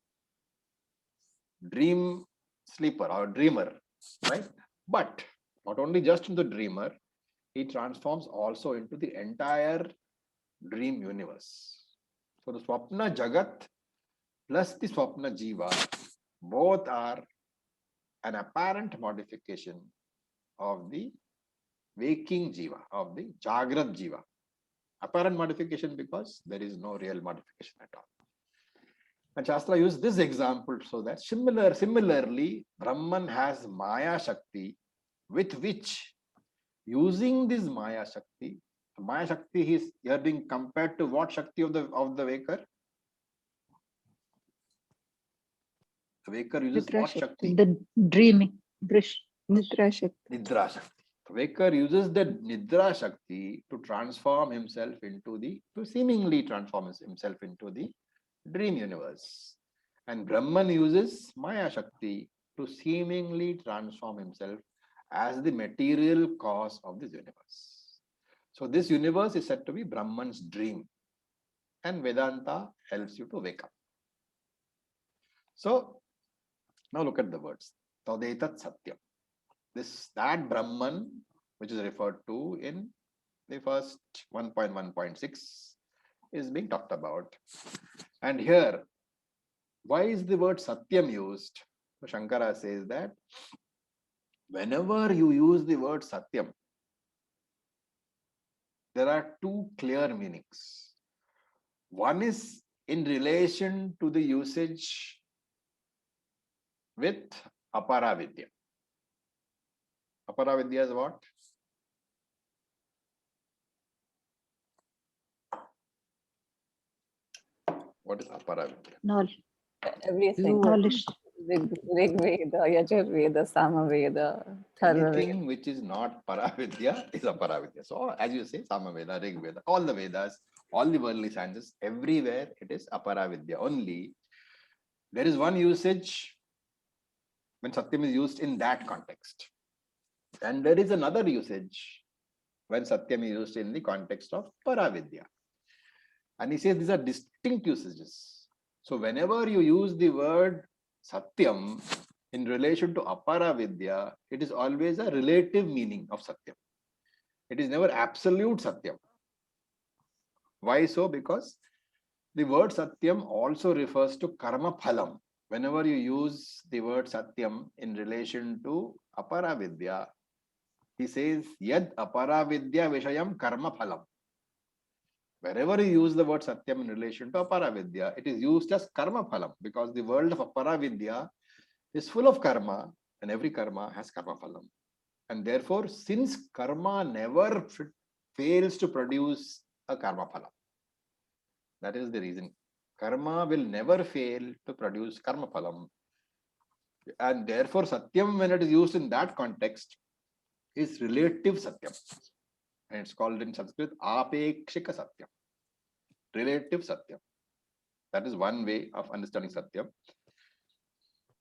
sleeper or dreamer, right? But not only just into the dreamer, he transforms also into the entire dream universe. So the Swapna Jagat plus the Swapna Jiva, both are an apparent modification of the waking Jiva, of the Jagrat Jiva. Apparent modification because there is no real modification at all. And Shastra used this example so that similarly, Brahman has Maya Shakti, with which, using this Maya Shakti is here being compared to what Shakti of the waker? The waker uses Nidra what Shakti. Shakti? The dreaming. Nidra Shakti. Nidra Shakti. The waker uses the Nidra Shakti to transform himself into to seemingly transform himself into the dream universe. And Brahman uses Maya Shakti to seemingly transform himself as the material cause of this universe. So this universe is said to be Brahman's dream. And Vedanta helps you to wake up. So now look at the words. Tadetat Satyam. That Brahman, which is referred to in the first 1.1.6, is being talked about. And here, why is the word Satyam used? So Shankara says that whenever you use the word Satyam, there are two clear meanings. One is in relation to the usage with Aparavidya. Aparavidya is what? What is Aparavidya? Knowledge. Everything. Knowledge. Rig Veda, Yajur Veda, Sama Veda, Tharva Veda. Anything which is not Paravidya is Aparavidya. So as you say, Samaveda, Rig Veda, all the Vedas, all the worldly sciences, everywhere it is Aparavidya. Only there is one usage when Satyam is used in that context. And there is another usage when Satyam is used in the context of Paravidya. And he says these are distinct usages. So whenever you use the word Satyam in relation to Aparavidya, it is always a relative meaning of Satyam. It is never absolute Satyam. Why so? Because the word Satyam also refers to Karma Phalam. Whenever you use the word Satyam in relation to Aparavidya, he says, Yad Aparavidya Vishayam Karma Phalam. Wherever you use the word Satyam in relation to Aparavidya, it is used as Karma Phalam because the world of Aparavidya is full of karma and every karma has Karma Phalam. And therefore, since karma never fails to produce a Karma Phalam, that is the reason. Karma will never fail to produce Karma Phalam. And therefore, Satyam, when it is used in that context, is relative Satyam. and it's called in Sanskrit apekshika satyam, relative satyam. That is one way of understanding satyam.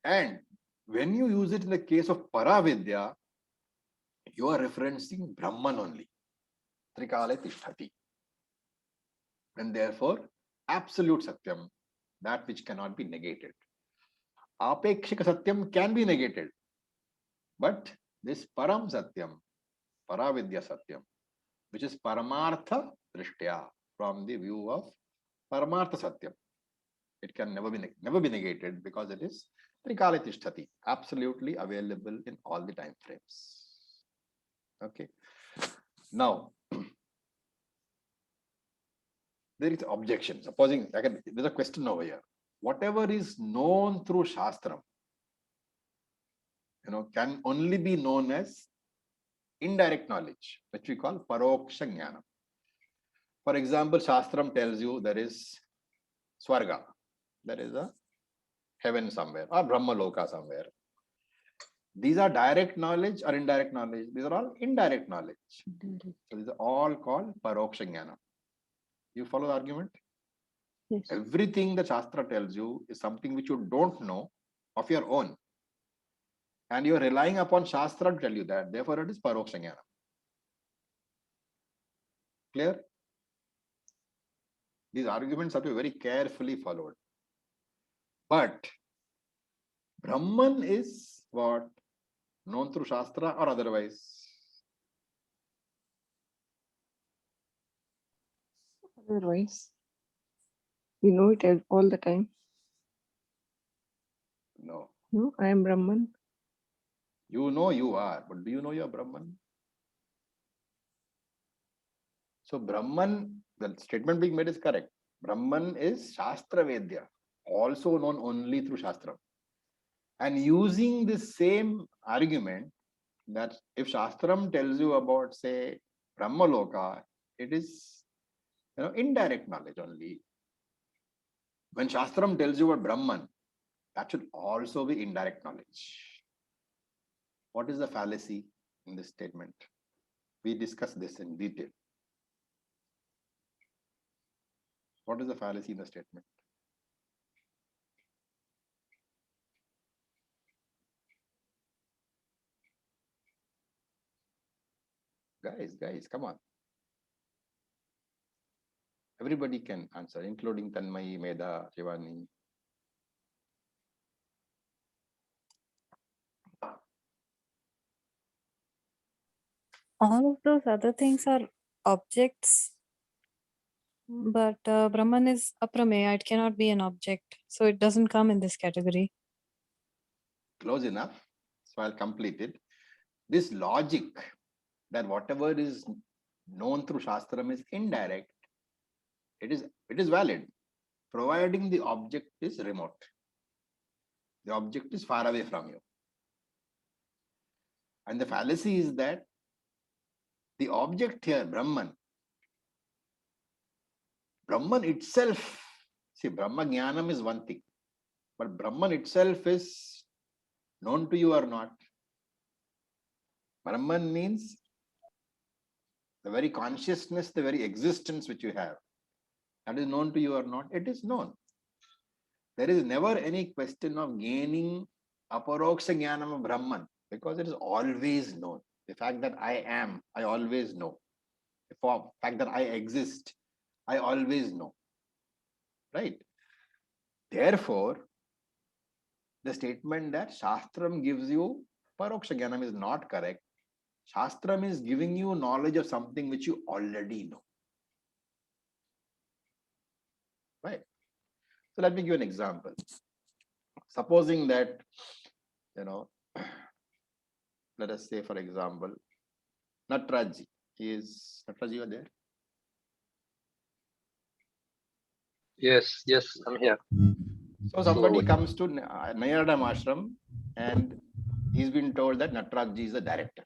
And when you use it in the case of Paravidya, you are referencing Brahman only. Trikale tishtati. And therefore, absolute satyam, that which cannot be negated. Apekshika satyam can be negated. But this Param satyam, Paravidya satyam, which is Paramartha Drishtya, from the view of Paramartha satyam, it can never be negated because it is Trikale tishtati, absolutely available in all the time frames. Okay. Now, there is objection. Supposing there's a question over here. Whatever is known through Shastram, can only be known as indirect knowledge, which we call Paroksha Jnana. For example, Shastram tells you there is Swarga, there is a heaven somewhere, or Brahma Loka somewhere. These are direct knowledge or indirect knowledge? These are all indirect knowledge. So these are all called Paroksha Jnana. You follow the argument? Yes. Everything the Shastra tells you is something which you don't know of your own. And you're relying upon Shastra to tell you that. Therefore, it is Paroksha Jnana. Clear? These arguments have to be very carefully followed. But Brahman is what? Known through Shastra or otherwise? Otherwise, we know it all the time. No. No, I am Brahman. You know you are, but do you know you are Brahman? So Brahman, the statement being made is correct. Brahman is Shastra Vedya, also known only through Shastra. And using this same argument, that if Shastram tells you about, say, Brahmaloka, it is indirect knowledge only. When Shastram tells you about Brahman, that should also be indirect knowledge. What is the fallacy in this statement? We discussed this in detail. What is the fallacy in the statement? Guys, come on. Everybody can answer, including Tanmay, Meda, Shivani. All of those other things are objects, but Brahman is aprameya. It cannot be an object, so it doesn't come in this category. Close enough. So I'll complete it. This logic that whatever is known through Shastram is indirect, it is valid, providing the object is remote. The object is far away from you. And the fallacy is that the object here, Brahman itself, see, Brahma Jnanam is one thing, but Brahman itself is known to you or not. Brahman means the very consciousness, the very existence which you have. That is known to you or not, it is known. There is never any question of gaining aparoksha jnanam of Brahman, because it is always known. The fact that I am, I always know. The fact that I exist, I always know. Right? Therefore, the statement that Shastram gives you paroksha jnanam is not correct. Shastram is giving you knowledge of something which you already know. Right? So let me give an example. Supposing that, let us say, for example, Natraji is, Natraji, you are there? Yes, I'm here. So somebody comes to Nayadam Ashram and he's been told that Natraji is the director.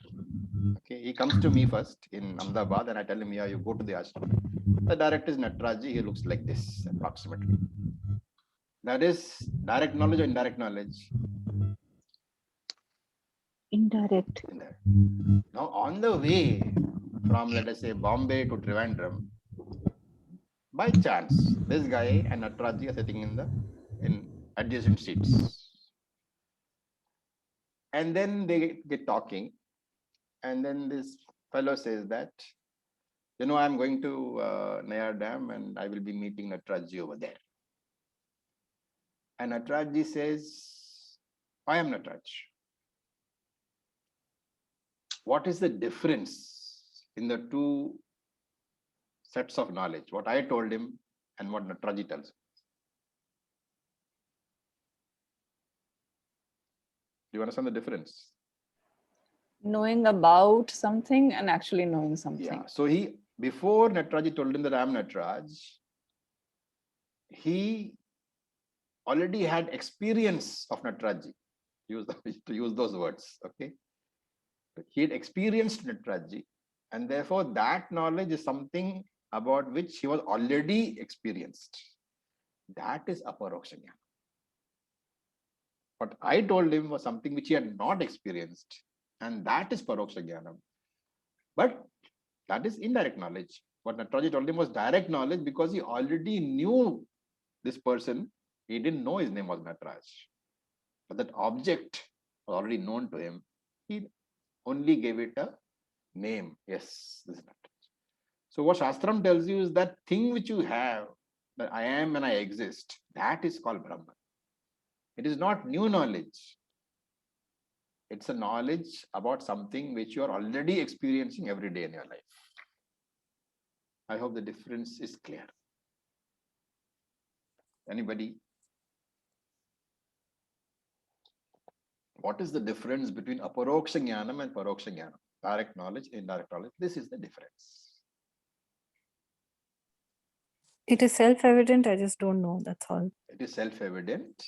Okay, he comes to me first in Ahmedabad and I tell him, yeah, you go to the ashram. The director is Natraji, he looks like this approximately. That is direct knowledge or indirect knowledge? Indirect. Now on the way, from, let us say, Bombay to Trivandrum, by chance, this guy and Nataraji are sitting in adjacent seats. And then they get talking. And then this fellow says that, I'm going to Nayar Dam and I will be meeting Nataraji over there. And Nataraji says, I am Nataraj. What is the difference in the two sets of knowledge? What I told him and what Nataraji tells him. Do you understand the difference? Knowing about something and actually knowing something. Yeah. So before Nataraji told him that I am Nataraj, he already had experience of Nataraji. To use those words. Okay. He had experienced Nataraji, and therefore that knowledge is something about which he was already experienced. That is aparoksha jnana. What I told him was something which he had not experienced, and that is paroksha jnana. But that is indirect knowledge. What Nataraji told him was direct knowledge because he already knew this person. He didn't know his name was Nataraj. But that object was already known to him. He only gave it a name. Yes, this is Nataraj. So what Shastram tells you is that thing which you have, that I am and I exist, that is called Brahman. It is not new knowledge. It's a knowledge about something which you are already experiencing every day in your life. I hope the difference is clear. Anybody? What is the difference between aparoksha jnanam and paroksha jnanam? Direct knowledge, indirect knowledge. This is the difference. It is self-evident. I just don't know. That's all. It is self-evident.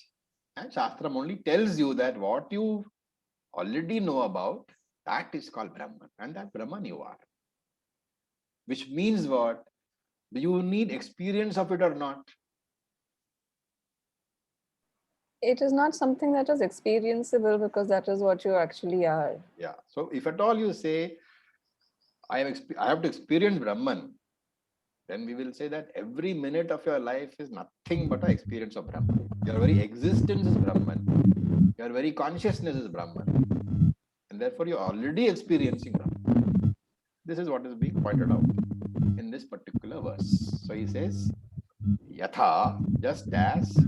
And Shastram only tells you that what you already know about, that is called Brahman. And that Brahman you are. Which means what? Do you need experience of it or not? It is not something that is experienceable because that is what you actually are. Yeah. So if at all you say, I have to experience Brahman, then we will say that every minute of your life is nothing but an experience of Brahman. Your very existence is Brahman. Your very consciousness is Brahman. And therefore you're already experiencing Brahman. This is what is being pointed out in this particular verse. So he says, Yatha, just as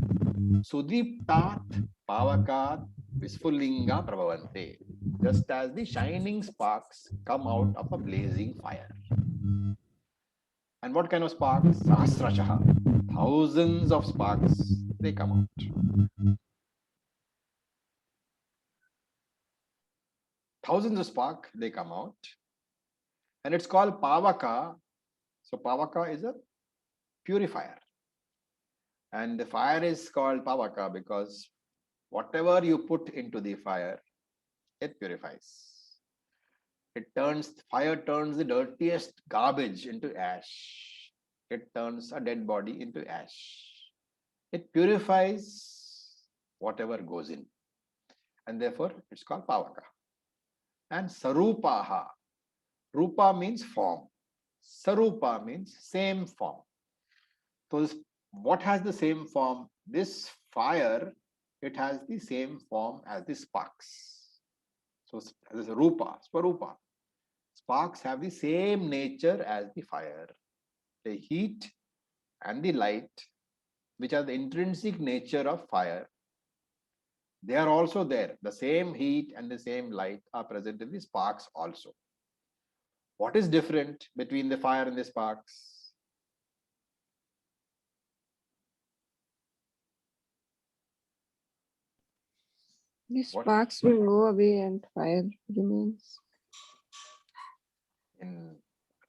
Sudiptat Pavakat Visfulinga Prabhavante, just as the shining sparks come out of a blazing fire. And what kind of sparks? Sahasrashaha. Thousands of sparks, they come out. Thousands of sparks, they come out. And it's called Pavaka. So Pavaka is a purifier. And the fire is called Pavaka because whatever you put into the fire, it purifies. Fire turns the dirtiest garbage into ash. It turns a dead body into ash. It purifies whatever goes in. And therefore, it's called Pavaka. And Sarupaha. Rupa means form. Sarupa means same form. So what has the same form? This fire, it has the same form as the sparks. So this is Rupa, Swarupa. Sparks have the same nature as the fire. The heat and the light, which are the intrinsic nature of fire, they are also there. The same heat and the same light are present in the sparks also. What is different between the fire and the sparks? The sparks will go away and fire remains. In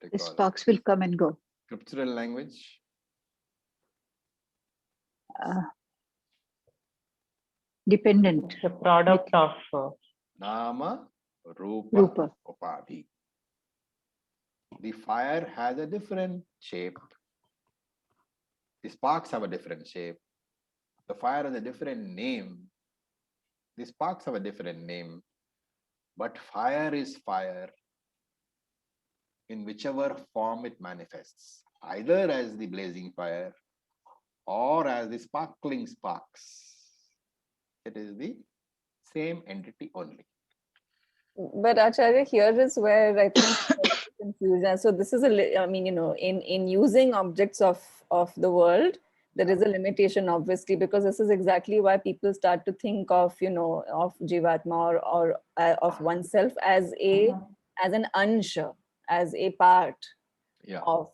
what The you call sparks will come and go. scriptural language, Dependent. The product of Nama, Rupa, Rupa. Upadhi. The fire has a different shape. The sparks have a different shape. The fire has a different name. The sparks have a different name. But fire is fire. in whichever form it manifests, either as the blazing fire or as the sparkling sparks. It is the same entity only. But Acharya, here is where I think confusion. So this is I mean, in using objects of the world, there is a limitation, obviously, because this is exactly why people start to think of, of Jivatma or of oneself as an ansha, as a part Yeah, of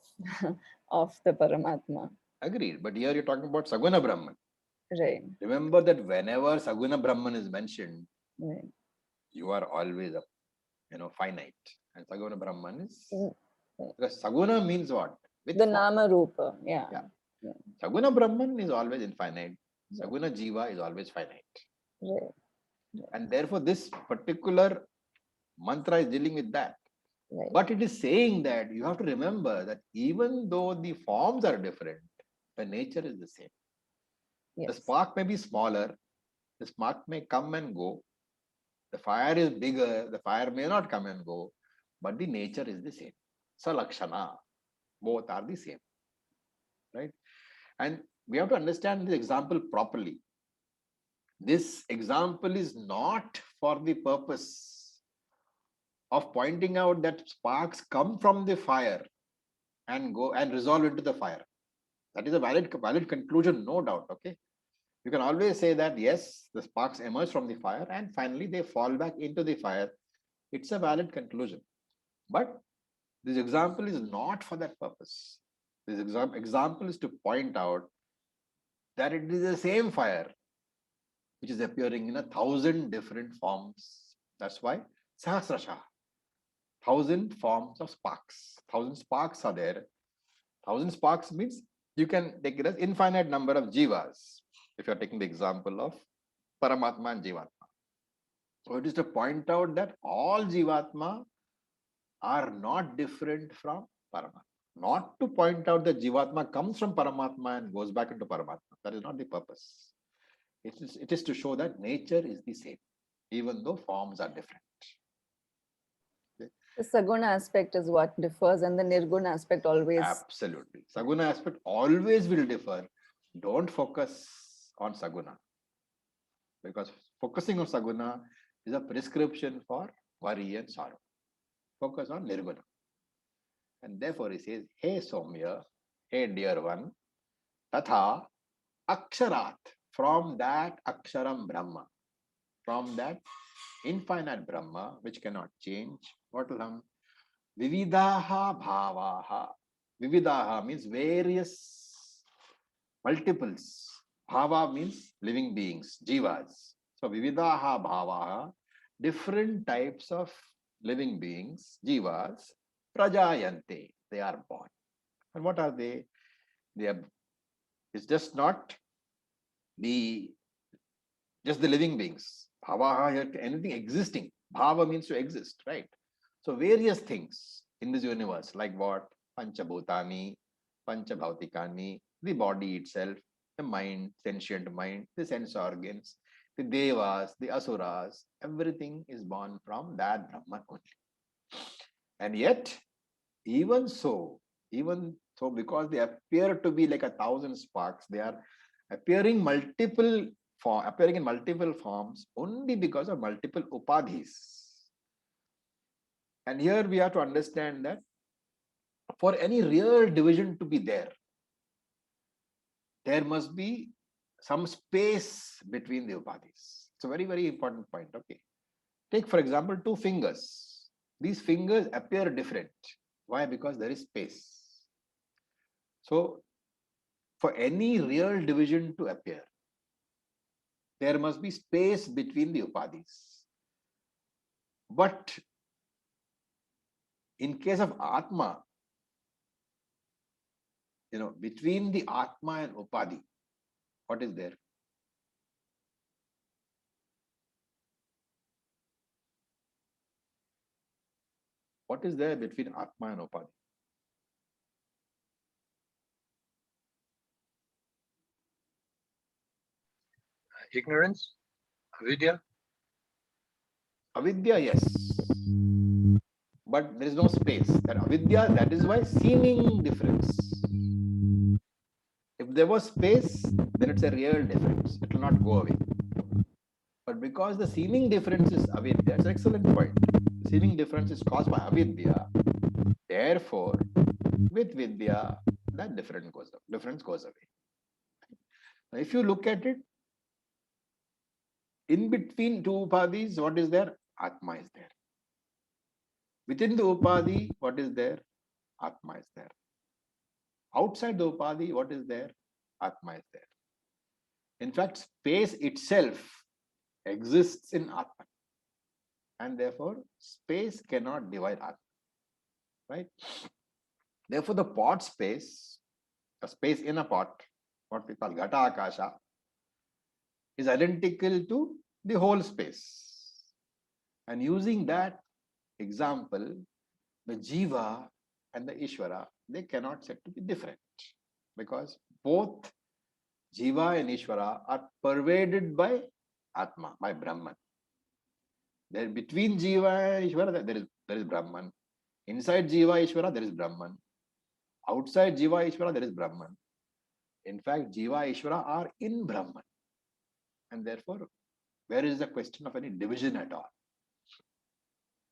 of the Paramatma. agreed. But here you're talking about Saguna Brahman. Right. Remember that whenever Saguna Brahman is mentioned, Right. you are always finite. And Saguna Brahman is, Mm. because Saguna means what? With The form. Nama Rupa. Yeah. Yeah. Saguna Brahman is always infinite. Right. Saguna Jiva is always finite. Right. And therefore, this particular mantra is dealing with that. Right. But it is saying that you have to remember that even though the forms are different, the nature is the same. The Yes. spark may be smaller, the spark may come and go. The fire is bigger, the fire may not come and go, but the nature is the same. Salakshana, both are the same. Right? And we have to understand this example properly. This example is not for the purpose of pointing out that sparks come from the fire and go and resolve into the fire. That is a valid conclusion, no doubt. Okay. You can always say that, yes, the sparks emerge from the fire and finally they fall back into the fire. It's a valid conclusion. But this example is not for that purpose. This example is to point out that it is the same fire which is appearing in 1,000 different forms. That's why Sahasrasha, 1,000 forms of sparks. 1,000 sparks are there. 1,000 sparks means you can take it as infinite number of jivas. If you're taking the example of Paramatma and Jivatma. So it is to point out that all Jivatma are not different from Paramatma. Not to point out that Jivatma comes from Paramatma and goes back into Paramatma. That is not the purpose. It is to show that nature is the same, even though forms are different. The Saguna aspect is what differs, and the Nirguna aspect always. Absolutely. Saguna aspect always will differ. Don't focus on Saguna, because focusing on Saguna is a prescription for worry and sorrow. Focus on Nirguna. And therefore he says, Hey Somya, hey dear one, Tatha Aksharat, from that Aksharam Brahma, from that infinite Brahma, which cannot change, what will come? Vividaha Bhavaha. Vividaha means various multiples. Bhava means living beings, jivas. So Vividaha Bhavaha, different types of living beings, jivas, prajayante, they are born. And what are they? They are, it's just not just the living beings. Bhavaha, anything existing. Bhava means to exist, right? So various things in this universe, like what? Panchabhutani, Panchabhautikani, the body itself, the mind, sentient mind, the sense organs, the devas, the asuras, everything is born from that Brahman only. And yet, even so, because they appear to be like 1,000 sparks, they are appearing in multiple forms only because of multiple upadhis. And here we have to understand that for any real division to be there, there must be some space between the upadhis. It's a very, very important point. Okay. Take, for example, 2 fingers. These fingers appear different. Why? Because there is space. So, for any real division to appear, there must be space between the upadhis. But in case of Atma, between the Atma and Upadhi, what is there? What is there between Atma and Upadhi? Ignorance, avidya. Avidya, yes. but there is no space. That avidya, that is why seeming difference. If there was space, then it's a real difference. It will not go away. But because the seeming difference is avidya, it's an excellent point. The seeming difference is caused by avidya. Therefore, with vidya, that difference goes away. Now, if you look at it, in between two upadhis, what is there? Atma is there. Within the upadhi, what is there? Atma is there. Outside the upadhi, what is there? Atma is there. In fact, space itself exists in Atman. And therefore, space cannot divide Atman. Right? Therefore, the pot space, a space in a pot, what we call Ghata Akasha, is identical to the whole space. And using that example, the Jiva and the Ishvara, they cannot said to be different, because both Jiva and Ishvara are pervaded by Atma, by Brahman. There between Jiva and Ishvara, there is Brahman. Inside Jiva Ishvara, there is Brahman. Outside Jiva Ishvara, there is Brahman. In fact, Jiva Ishvara are in Brahman. And therefore, where is the question of any division at all?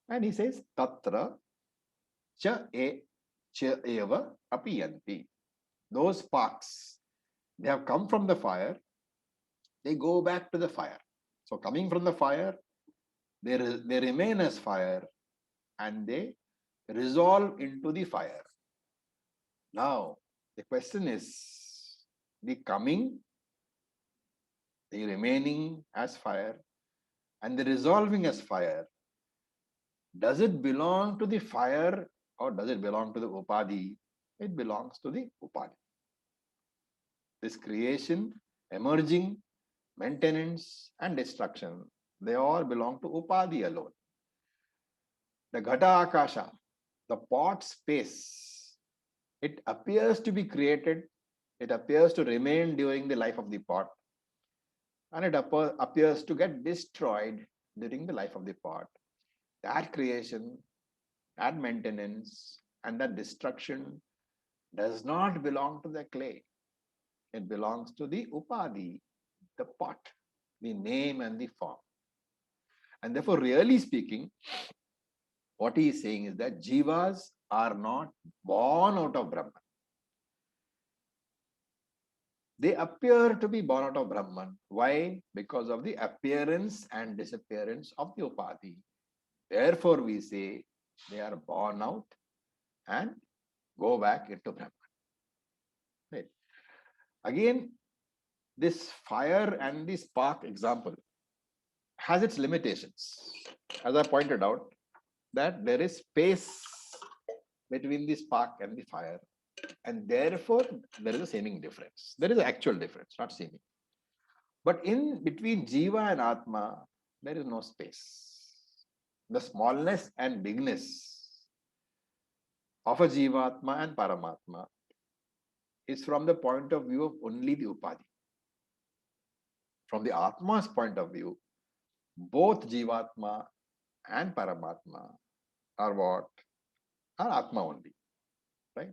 And he says, Tatra cha eva apiyanti. Those sparks, they have come from the fire, they go back to the fire. So coming from the fire, they remain as fire and they resolve into the fire. Now, the question is, the coming, the remaining as fire, and the resolving as fire, does it belong to the fire or does it belong to the upadhi? It belongs to the upadhi. This creation, emerging, maintenance, and destruction, they all belong to upadhi alone. The Ghata Akasha, the pot space, it appears to be created, it appears to remain during the life of the pot, and it appears to get destroyed during the life of the pot. That creation, that maintenance, and that destruction does not belong to the clay. It belongs to the upadhi, the pot, the name and the form. And therefore, really speaking, what he is saying is that jivas are not born out of Brahman. They appear to be born out of Brahman. Why? Because of the appearance and disappearance of the upadhi. Therefore, we say they are born out and go back into Brahman. Right. Again, this fire and the spark example has its limitations. As I pointed out, that there is space between the spark and the fire, and therefore there is a seeming difference. There is an actual difference, not seeming. But in between Jiva and Atma, there is no space. The smallness and bigness of a Jivatma and Paramatma is from the point of view of only the Upadhi. From the Atma's point of view, both Jivatma and Paramatma are what? Are Atma only, right?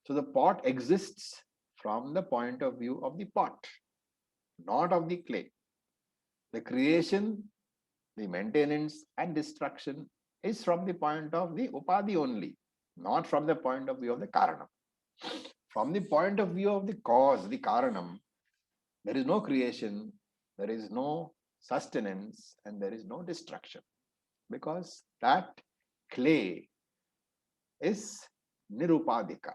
So the pot exists from the point of view of the pot, not of the clay. The creation, the maintenance and destruction is from the point of the Upadhi only, not from the point of view of the Karanam. From the point of view of the cause, the Karanam, there is no creation, there is no sustenance, and there is no destruction. Because that clay is nirupadika,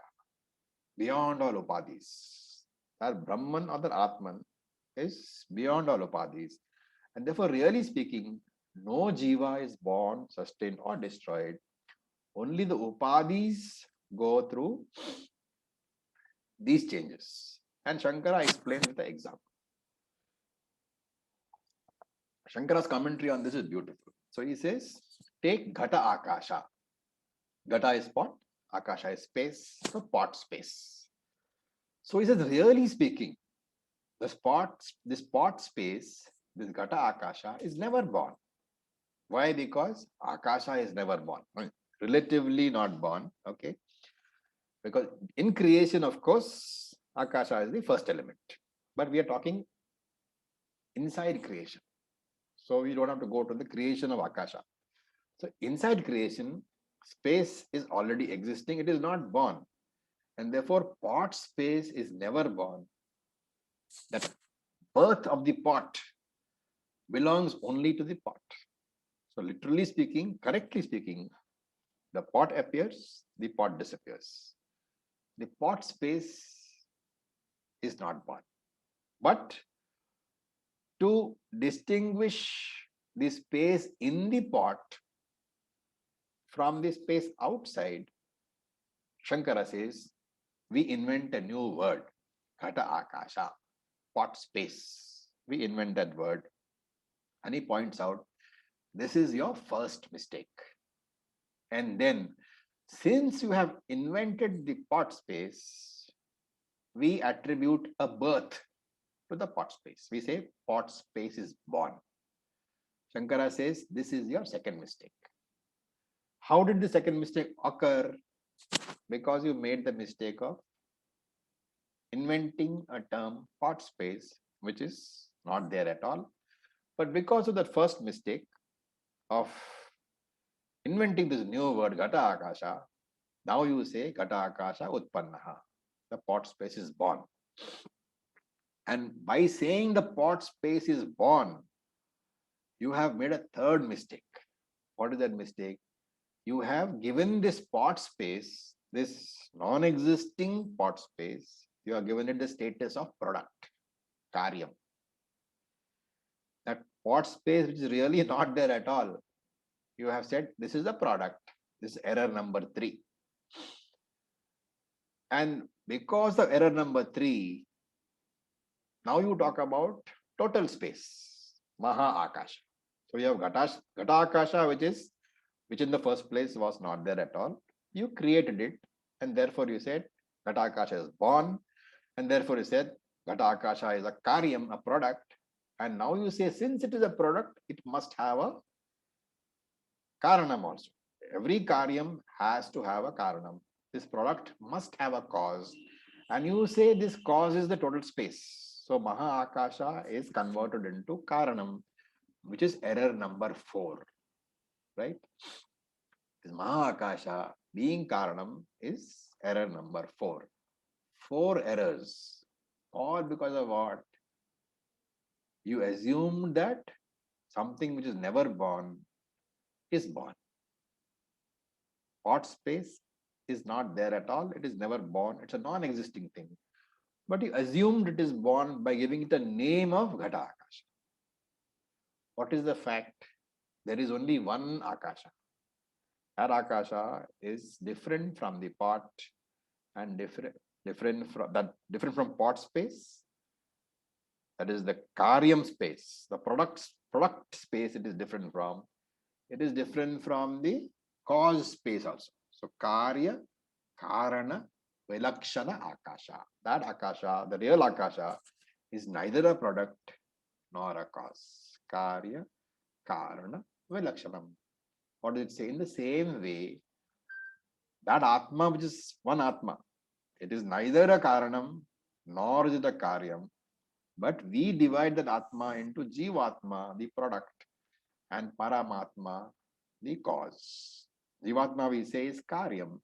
beyond all upadhis. That Brahman or the Atman is beyond all upadhis. And therefore, really speaking, no jiva is born, sustained, or destroyed. Only the upadhis go through these changes. And Shankara explains with the example. Shankara's commentary on this is beautiful. So he says, take Ghata Akasha. Ghata is pot, Akasha is space, so pot space. So he says, really speaking, this pot space, this Ghata Akasha is never born. Why? Because Akasha is never born. relatively not born, okay? Because in creation, of course, Akasha is the first element. But we are talking inside creation. So we don't have to go to the creation of Akasha. So inside creation, space is already existing. It is not born. And therefore, pot space is never born. That birth of the pot belongs only to the pot. So literally speaking, correctly speaking, the pot appears, the pot disappears. The pot space is not born. But to distinguish the space in the pot from the space outside, Shankara says, we invent a new word, Ghata Akasha, pot space. We invent that word. And he points out, this is your first mistake. And then, since you have invented the pot space, we attribute a birth to the pot space. We say pot space is born. Shankara says, this is your second mistake. How did the second mistake occur? Because you made the mistake of inventing a term pot space, which is not there at all. But because of that first mistake of inventing this new word, Ghata Akasha, now you say Ghata Akasha Utpannaha. The pot space is born. And by saying the pot space is born, you have made a third mistake. What is that mistake? You have given this pot space, this non-existing pot space, you have given it the status of product, karyam. That pot space, which is really not there at all, you have said this is a product. This is error number 3. And because of error number 3, now you talk about total space, Maha Akasha. So you have Ghata Akasha, which in the first place was not there at all. You created it, and therefore you said Ghata Akasha is born, and therefore you said Ghata Akasha is a karyam, a product. And now you say, since it is a product, it must have a karanam also. Every karyam has to have a karanam. This product must have a cause. And you say this cause is the total space. So Maha Akasha is converted into karanam, which is error number 4. Right? This Maha Akasha being karanam is error number 4. 4 errors. All because of what? You assumed that something which is never born is born. Pot space is not there at all. It is never born. It's a non-existing thing. But you assumed it is born by giving it a name of Ghata Akasha. What is the fact? There is only one Akasha. That Akasha is different from the pot and different from pot space. That is the karyam space, the product space. It is different from. It is different from the cause space also. So karya, karana, vilakshana akasha. That akasha, the real akasha, is neither a product nor a cause. Karya, karana, vilakshanam. What does it say? In the same way, that atma, which is one atma, it is neither a karanam nor is it a karyam. But we divide that Atma into Jivatma, the product, and Paramatma, the cause. Jivatma we say is Karyam,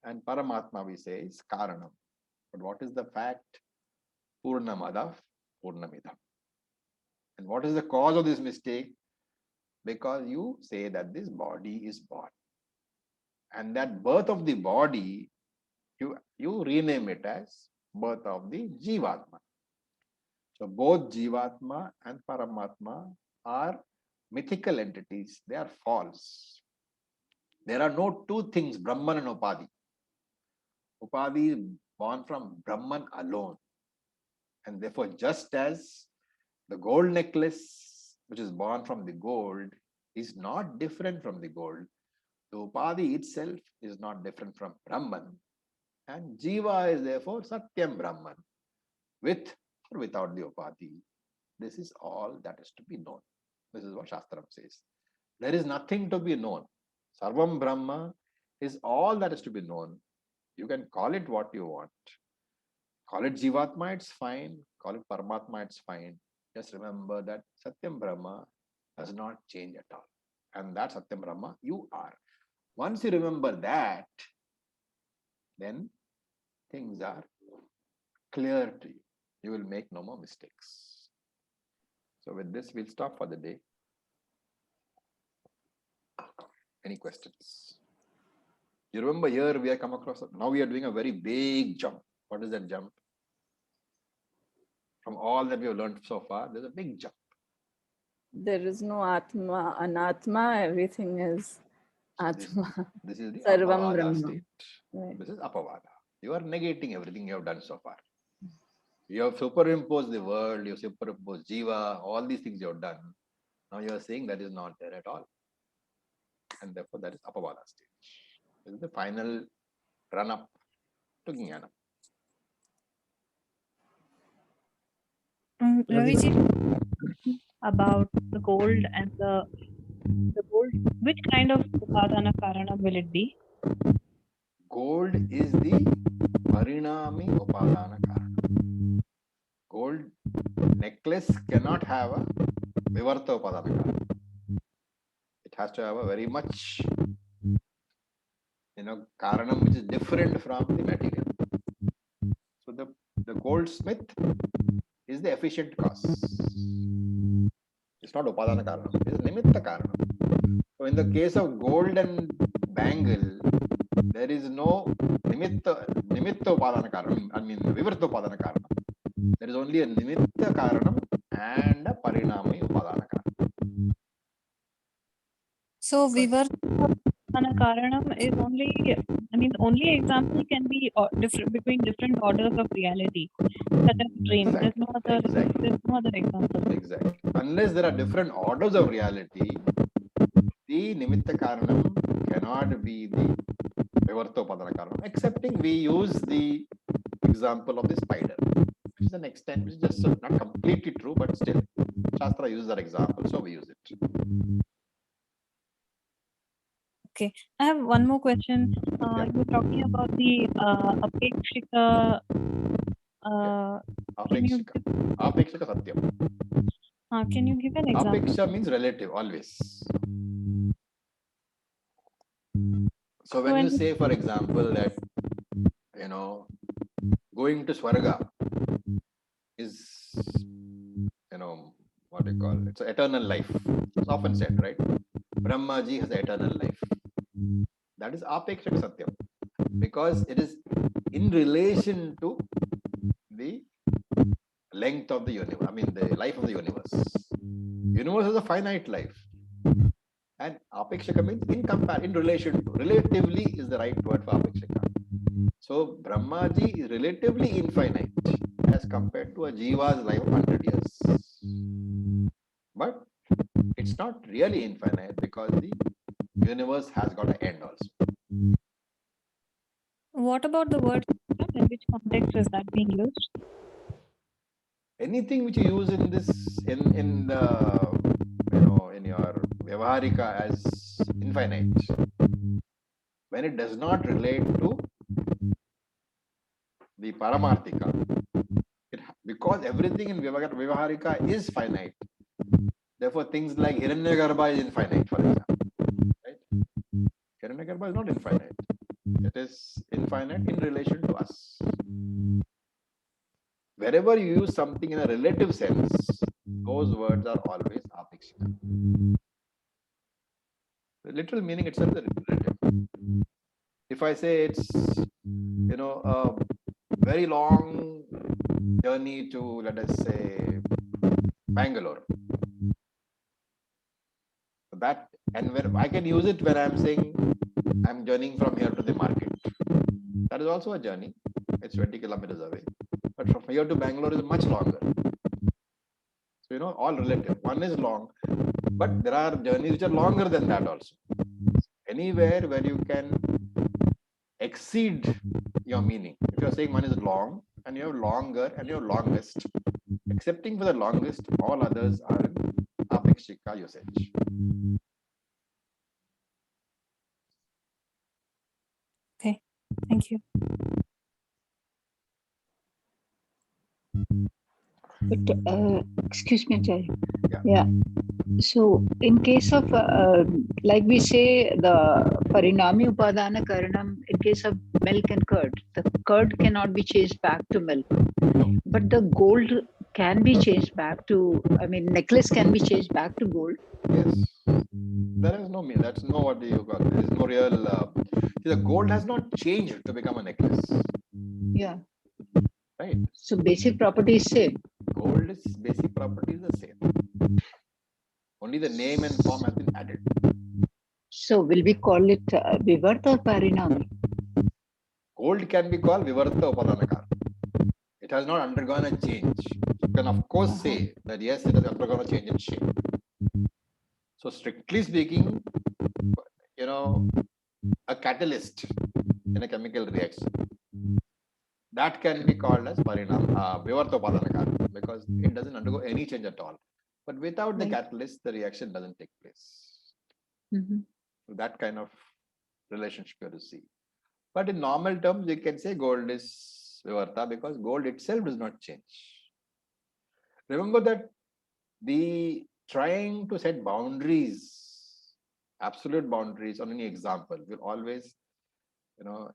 and Paramatma we say is Karanam. But what is the fact? Purnamadav, Purnamidam. And what is the cause of this mistake? Because you say that this body is born. And that birth of the body, you rename it as birth of the Jivatma. So both Jivatma and Paramatma are mythical entities. They are false. There are no two things, Brahman and Upadhi. Upadhi is born from Brahman alone. And therefore, just as the gold necklace, which is born from the gold, is not different from the gold, the Upadhi itself is not different from Brahman. And Jiva is therefore Satyam Brahman, with or without the Upadhi. This is all that is to be known. This is what Shastram says. There is nothing to be known. Sarvam Brahma is all that is to be known. You can call it what you want. Call it Jivatma, it's fine. Call it Paramatma, it's fine. Just remember that Satyam Brahma does not change at all. And that Satyam Brahma you are. Once you remember that, then things are clear to you. You will make no more mistakes. So with this, we'll stop for the day. Any questions? You remember here we are come across, now we are doing a very big jump. What is that jump? From all that we have learned so far, there's a big jump. There is no Atma, Anatma, everything is Atma. This is the Sarvam Apavada Brahma. state. Right. This is Apavada. You are negating everything you have done so far. You have superimposed the world, you have superimposed Jiva, all these things you have done. Now you are saying that is not there at all. And therefore that is Apavada stage. This is the final run up to Jnana. Raviji, about the gold and the gold, which kind of upadana karana will it be? Gold is the Parinami Upadana Karana. Gold necklace cannot have a Vivarta Upadana Karana. It has to have a very much, Karanam which is different from the material. So the goldsmith is the efficient cause. It's not Upadana Karanam, it is Nimitta Karanam. So in the case of gold and bangle, there is no Nimitta Upadana Karanam, Vivarta Upadana Karanam. There is only a Nimitta Karanam and a Parinami Upadana Karanam. So Vivarta karanam is only example can be different between different orders of reality, such as dream. Exactly. There's no other example. Exactly. Unless there are different orders of reality, the Nimitta Karanam cannot be the Vivarta Upadana Karanam, excepting we use the example of the spider, which is an extent, which is just not completely true, but still, Shastra uses that example, so we use it. Okay, I have one more question. You were talking about the apekshika. Apekshika Satyam. Can you give an example? Apeksha means relative, always. So when you say, for example, that, going to Swarga is, what do you call it? It's an eternal life. It's often said, right? Brahmaji has eternal life. That is Apekshaka Satyam. Because it is in relation to the length of the universe, the life of the universe. Universe has a finite life. And Apekshaka means in relation to. Relatively is the right word for Apekshaka. So Brahmaji is relatively infinite as compared to a Jiva's life of 100 years. But it's not really infinite because the universe has got an end also. What about the word? In which context is that being used? Anything which you use in this in your Vyavaharika as infinite, when it does not relate to the Paramarthika, because everything in Vyavaharika is finite. Therefore, things like Hiranyagarbha is infinite, for example. Right? Hiranyagarbha is not infinite. It is infinite in relation to us. Wherever you use something in a relative sense, those words are always apekshika. The literal meaning itself is relative. If I say it's, a very long journey to, let us say, Bangalore, that, and where I can use it when I'm saying I'm journeying from here to the market. That is also a journey. It's 20 kilometers away. But from here to Bangalore is much longer. So, all relative. One is long, but there are journeys which are longer than that also. Anywhere where you can exceed your meaning. If you're saying one is long and you have longer and you have longest, excepting for the longest, all others are in apekshika usage. Thank you. But excuse me, Acharya. Yeah. Yeah. So in case of like we say the parinami upadana karanam, in case of milk and curd, the curd cannot be changed back to milk, but the gold can be changed back to. I mean, necklace can be changed back to gold. Yes. There is no mean. That's no what you got. There is no real. See, the gold has not changed to become a necklace, Yeah. right? So basic property is same. Gold is basic property is the same. Only the name and form has been added. So will we call it vivarta or parinami? Gold can be called Vivarta Upadanakar. It has not undergone a change. You can of course say that yes, it has undergone a change in shape. So strictly speaking, you know, a catalyst in a chemical reaction, that can be called as Vivarta Upadanakar because it doesn't undergo any change at all. But without the Right. catalyst, the reaction doesn't take place. Mhm. So that kind of relationship you have to see. But in normal terms, you can say gold is Vivarta because gold itself does not change. Remember that the trying to set boundaries, absolute boundaries on any example will always,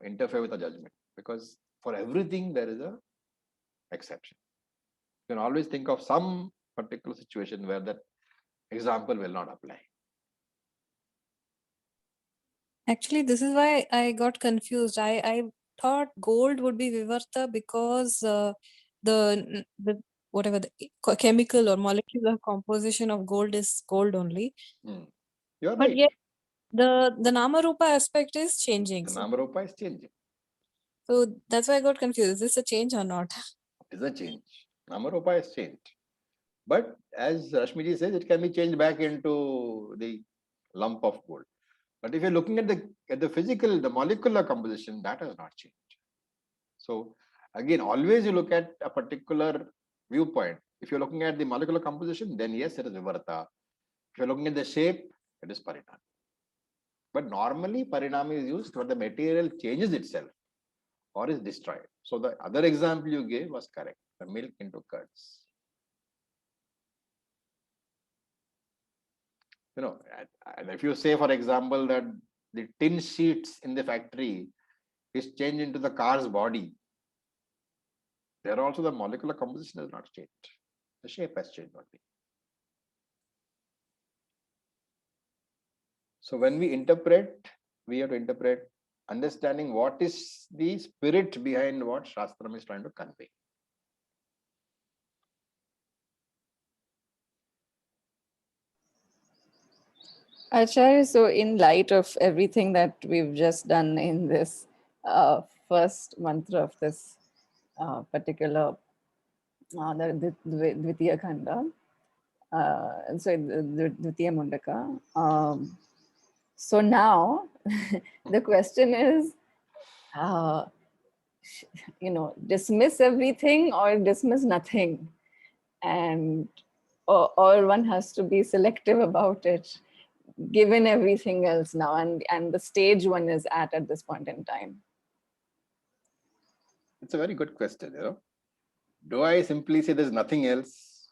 interfere with a judgment because for everything there is a exception. You can always think of some particular situation where that example will not apply. Actually, this is why I got confused. I thought gold would be Vivarta because the whatever the chemical or molecular composition of gold is gold only. You're But right. yet the Namarupa aspect is changing. The So, Namarupa is changing. so that's why I got confused. Is this a change or not? It is a change. Namarupa is changed. But as Rashmiji says, it can be changed back into the lump of gold. But if you're looking at the physical, the molecular composition, that has not changed. So again, always you look at a particular viewpoint. If you're looking at the molecular composition, then yes, it is Vivarta. If you're looking at the shape, it is Parinami. But normally Parinami is used when the material changes itself or is destroyed. So the other example you gave was correct. The milk into curds. And if you say, for example, that the tin sheets in the factory is changed into the car's body, there also the molecular composition has not changed. The shape has changed only. So when we interpret, we have to interpret understanding what is the spirit behind what Shastram is trying to convey. Acharya, so in light of everything that we've just done in this first mantra of this particular the Dvitiya Khanda, the Dvitiya Mundaka. So now the question is, dismiss everything or dismiss nothing, and or one has to be selective about it, given everything else now and the stage one is at this point in time. It's a very good question. Do I simply say there's nothing else?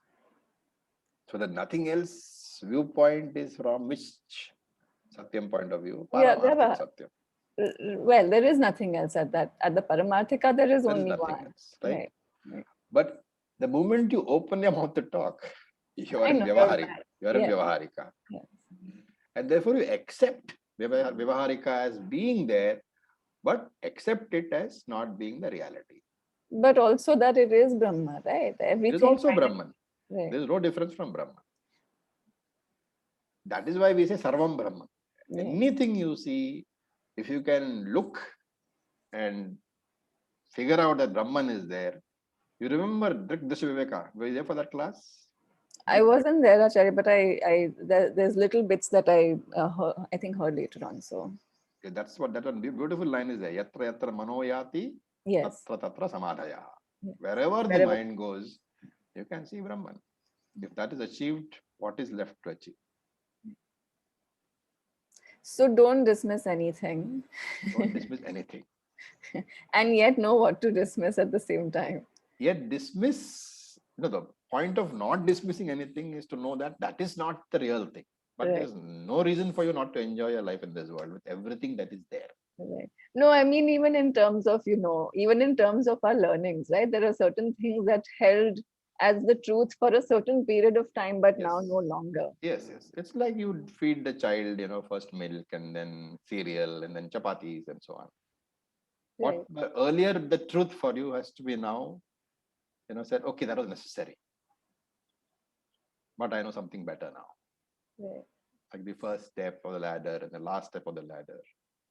So the nothing else viewpoint is from which Satyam point of view? Paramarthik Satyam. Well, there is nothing else at the Paramarthika. There is There only is nothing one. else, right? Right. But the moment you open your mouth to talk, you are in Vyavaharika. You are in Vyavaharika. Yes. And therefore you accept Vyavaharika as being there, but accept it as not being the reality. But also that it is Brahma, right? Everything. It is also Brahman. Right. There is no difference from Brahman. That is why we say Sarvam Brahman. Right. Anything you see, if you can look and figure out that Brahman is there. You remember Drik Dasha Viveka? Were you there for that class? I wasn't there, Acharya, but there's little bits that I think heard later on. So that's what that one beautiful line is there. Yatra yatra manoyati, yes, tatra tatra samadhaya. Yes. Wherever the mind goes, you can see Brahman. If that is achieved, what is left to achieve? So don't dismiss anything. Don't dismiss anything. and yet know what to dismiss at the same time. Yet dismiss, the point of not dismissing anything is to know that that is not the real thing. But Right. there's no reason for you not to enjoy your life in this world with everything that is there. Right. No, I mean, even in terms of, even in terms of our learnings, right? There are certain things that held as the truth for a certain period of time, but now Yes. no longer. Yes, yes. It's like you feed the child, first milk and then cereal and then chapatis and so on. Right. What earlier the truth for you has to be now, said, okay, that was necessary. But I know something better now. Right. Like the first step of the ladder and the last step of the ladder.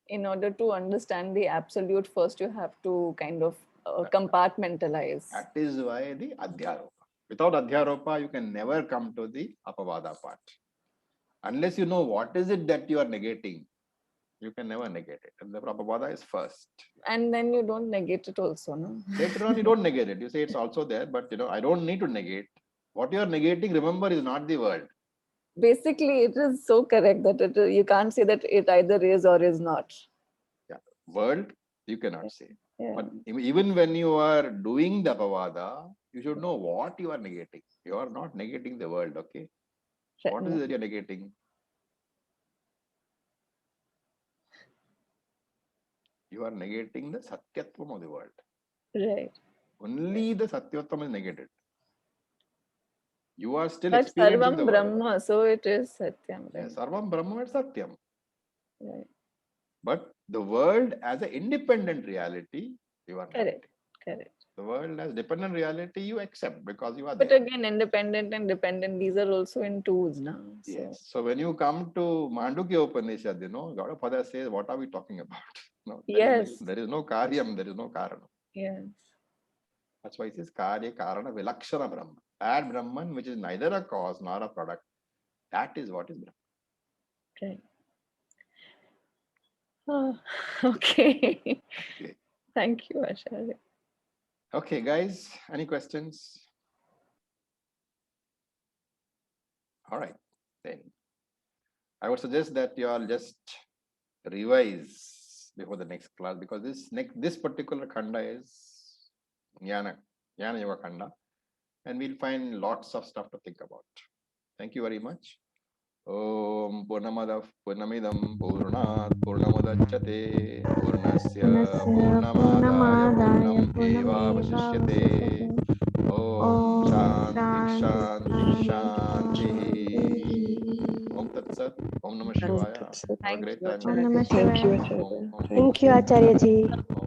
In order to understand the absolute, first you have to kind of Right. compartmentalize. That is why the Adhyaropa. Without Adhyaropa, you can never come to the Apavada part. Unless you know what is it that you are negating, you can never negate it. And the Apavada is first. And then you don't negate it also, no? Later on, you don't negate it. You say it's also there, but I don't need to negate. What you are negating, remember, is not the world. Basically, it is so correct that you can't say that it either is or is not. Yeah. World, you cannot say. Yeah. But even when you are doing the Apavada, you should know what you are negating. You are not negating the world, okay? What is it that you're negating? You are negating the Satyatvam of the world. Right. Only the Satyatvam is negated. You are still But experiencing Sarvam the world. Brahma, so it is Satyam. Right? Yes, Sarvam Brahma is Satyam. Right. But the world as an independent reality, you are Correct. negating. Correct. The world as dependent reality, you accept because you are But there. again, independent and dependent, these are also in twos now. So. Yes. So when you come to Mandukya Upanishad, Gaudapada says, what are we talking about? No, Yes. there is no karyam, there is no karanam. Yes. That's why it says Karya Karana Vilakshana Brahman. That Brahman, which is neither a cause nor a product, that is what is Brahman. Right. Oh, okay. Okay. Thank you, Acharya. Okay, guys, any questions? All right, then. I would suggest that you all just revise before the next class because this particular khanda is Jnana Yoga Khanda, and we'll find lots of stuff to think about. Thank you very much. Om Purnamadav Purnamidam Purnat Purnamudachyate Purnasya Purnamadaya Purnam Eva Vasishyate. Om Shanti Shanti Shanti. Om Tat Sat. Om Namah Shivaya. Have a Thank great you, time. Acharya. Namah Thank you, Shivaya. Acharya. Thank you, Acharya ji. Om